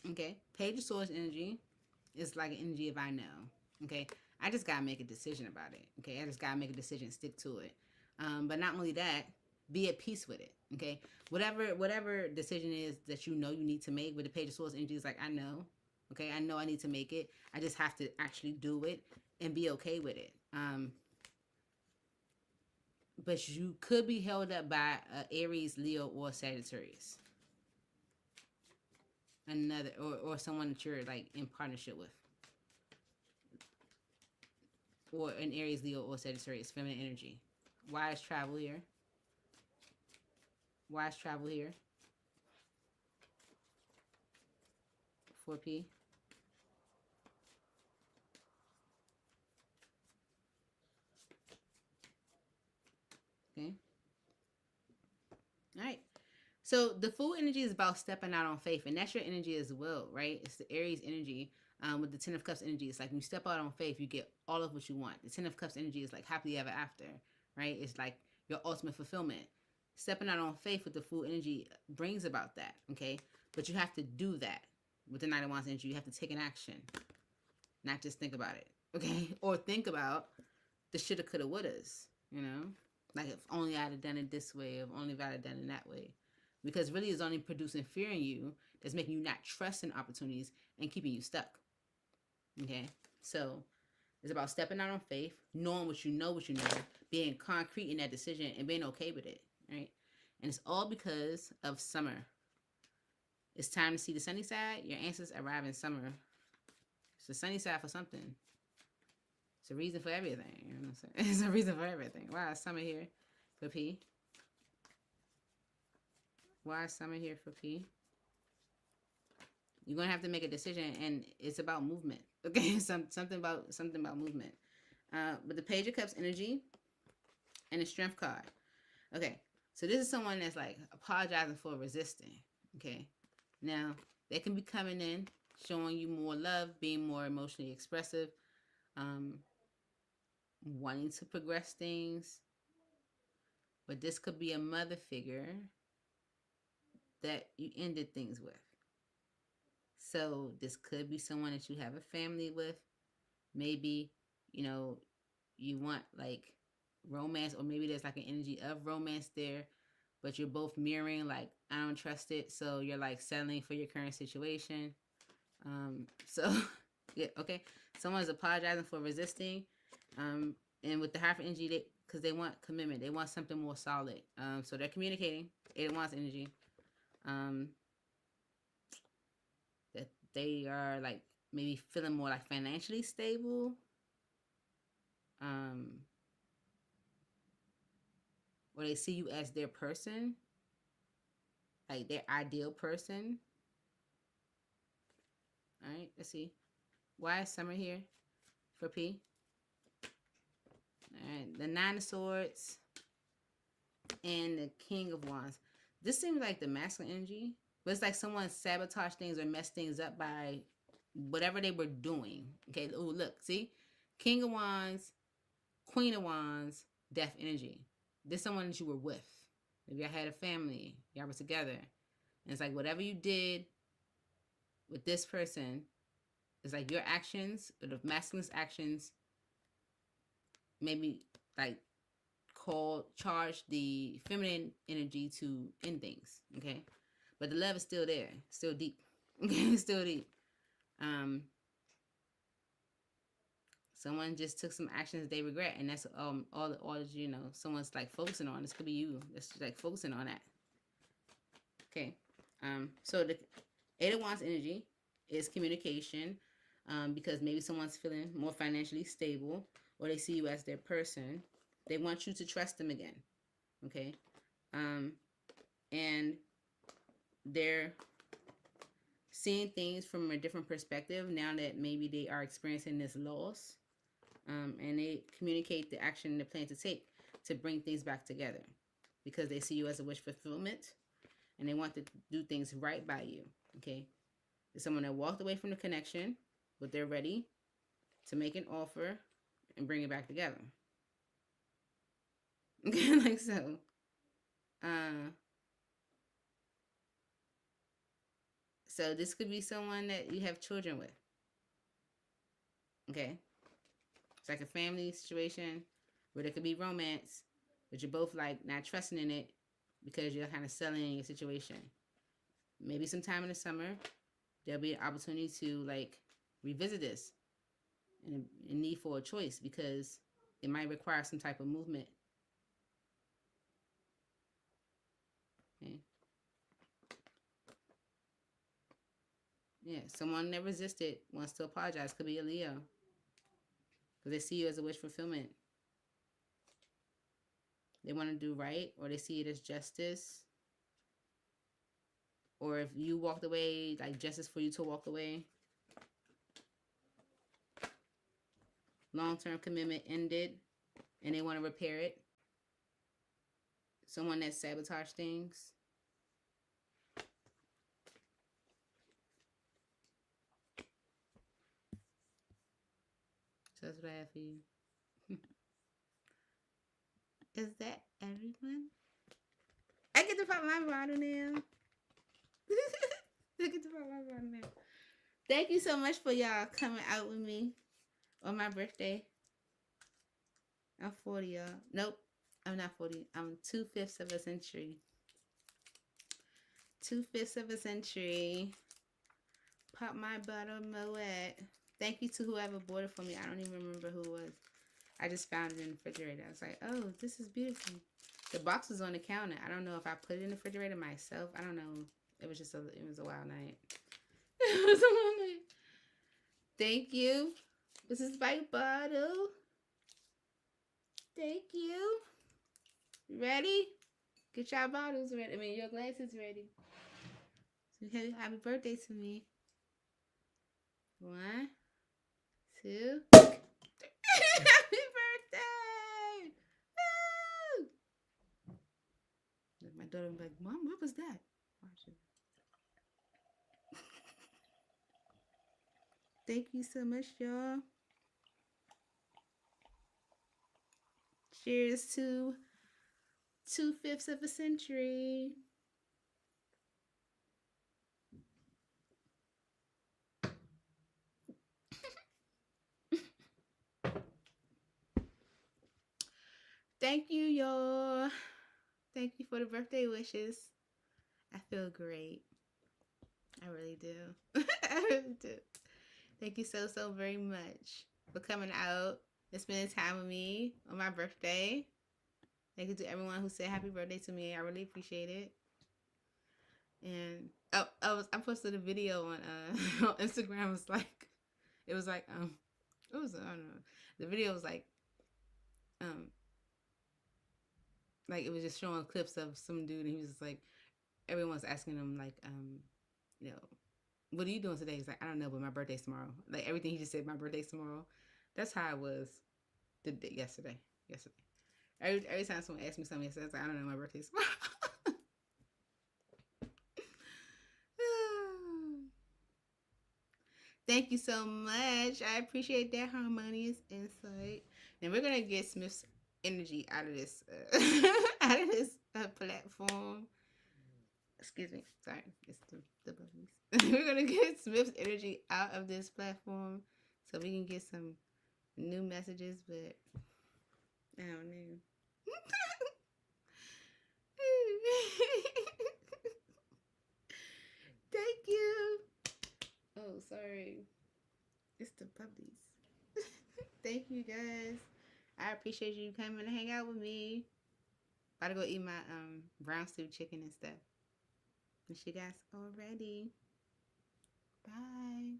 Okay. Page of Swords energy is like an energy of I know. Okay. I just gotta make a decision about it. Okay. I just gotta make a decision, stick to it. But not only that, be at peace with it. Okay. Whatever decision is that you know you need to make with the Page of Swords energy is like, I know. Okay. I know I need to make it. I just have to actually do it and be okay with it. But you could be held up by Aries, Leo, or Sagittarius. Another, or someone that you're like in partnership with, or an Aries, Leo, or Sagittarius, feminine energy. Why is travel here? Why is travel here? 4P. Okay. All right. So the Fool energy is about stepping out on faith, and that's your energy as well, right? It's the Aries energy. With the Ten of Cups energy, it's like when you step out on faith, you get all of what you want. The Ten of Cups energy is like happily ever after, right? It's like your ultimate fulfillment. Stepping out on faith with the Fool energy brings about that, okay? But you have to do that with the Knight of Wands energy. You have to take an action, not just think about it, okay? Or think about the shoulda, coulda, wouldas, you know? Like, if only I'd have done it this way, if only if I'd have done it that way. Because really it's only producing fear in you, that's making you not trust in opportunities and keeping you stuck. Okay, so it's about stepping out on faith, knowing what you know, being concrete in that decision, and being okay with it, right? And it's all because of summer. It's time to see the sunny side. Your answers arrive in summer. It's the sunny side for something. It's a reason for everything. You know what I'm saying? It's a reason for everything. Why is summer here for P? Why is summer here for P? You're gonna have to make a decision, and it's about movement. Okay, something about movement. But the Page of Cups energy and the Strength card. Okay, so this is someone that's like apologizing for resisting. Okay, now they can be coming in, showing you more love, being more emotionally expressive, wanting to progress things. But this could be a mother figure that you ended things with. So this could be someone that you have a family with. Maybe, you know, you want like romance, or maybe there's like an energy of romance there, but you're both mirroring like, I don't trust it, so you're like settling for your current situation. So yeah, okay, someone's apologizing for resisting, and with the Hierophant energy, because they want commitment, they want something more solid, so they're communicating. It wants energy, that they are like maybe feeling more like financially stable, or they see you as their person, like their ideal person. All right, let's see. Why is summer here for P? All right, the Nine of Swords and the King of Wands. This seems like the masculine energy, but it's like someone sabotaged things or messed things up by whatever they were doing. Okay, oh look, see? King of Wands, Queen of Wands, Death energy. This is someone that you were with. Maybe I had a family, y'all were together. And it's like whatever you did with this person, it's like your actions, or the masculine's actions, maybe like charge the feminine energy to end things. Okay, but the love is still there, still deep. Okay, still deep. Someone just took some actions they regret, and that's all you know. Someone's like focusing on. This could be you. That's like focusing on that. Okay, so the Eight of Wands energy is communication, because maybe someone's feeling more financially stable, or they see you as their person. They want you to trust them again. Okay, and they're seeing things from a different perspective now that maybe they are experiencing this loss, and they communicate the action they plan to take to bring things back together, because they see you as a wish fulfillment, and they want to do things right by you. Okay, there's someone that walked away from the connection, but they're ready to make an offer and bring it back together. Okay, like so. So this could be someone that you have children with. Okay, it's like a family situation where there could be romance, but you're both like not trusting in it because you're kind of selling your situation. Maybe sometime in the summer there'll be an opportunity to like revisit this, and a need for a choice, because it might require some type of movement. Okay. Yeah, someone that resisted wants to apologize. Could be a Leo, because they see you as a wish fulfillment. They want to do right, or they see it as justice. Or if you walked away, like justice for you to walk away. Long-term commitment ended, and they want to repair it. Someone that sabotaged things. So that's what I have for you. Is that everyone? I get to pop my bottle now. I get to pop my bottle now. Thank you so much for y'all coming out with me on my birthday. I'm 40, y'all. Nope, I'm not 40. I'm 2/5 of a century. 2/5 of a century. Pop my bottle Moet. Thank you to whoever bought it for me. I don't even remember who it was. I just found it in the refrigerator. I was like, oh, this is beautiful. The box was on the counter. I don't know if I put it in the refrigerator myself. I don't know. It was just it was a wild night. It was a wild night. Thank you. This is my bottle. Thank you. Ready? Get your bottles ready. I mean, your glasses ready. So happy birthday to me. 1, 2. Happy birthday! Woo! My daughter was like, Mom, what was that? Thank you so much, y'all. Cheers to 2/5 of a century. Thank you, y'all. Thank you for the birthday wishes. I feel great. I really do. I really do. Thank you so, so very much for coming out and spending time with me on my birthday. Thank you to everyone who said happy birthday to me. I really appreciate it. And I posted a video on on Instagram. It was like I don't know. The video was like it was just showing clips of some dude, and he was just like, everyone's asking him like you know, what are you doing today? He's like, I don't know, but my birthday's tomorrow. Like everything he just said, my birthday's tomorrow. That's how I was yesterday. Every time someone asks me something, it says, I don't know, my birthday's tomorrow. Thank you so much. I appreciate that harmonious insight. And we're gonna get Smith's energy out of this platform. Excuse me. Sorry, it's the bubbies. We're gonna get Smith's energy out of this platform so we can get some new messages, but I don't know. Thank you. Oh, sorry. It's the puppies. Thank you, guys. I appreciate you coming to hang out with me. About to go eat my brown stew chicken and stuff. Miss you guys already. Bye.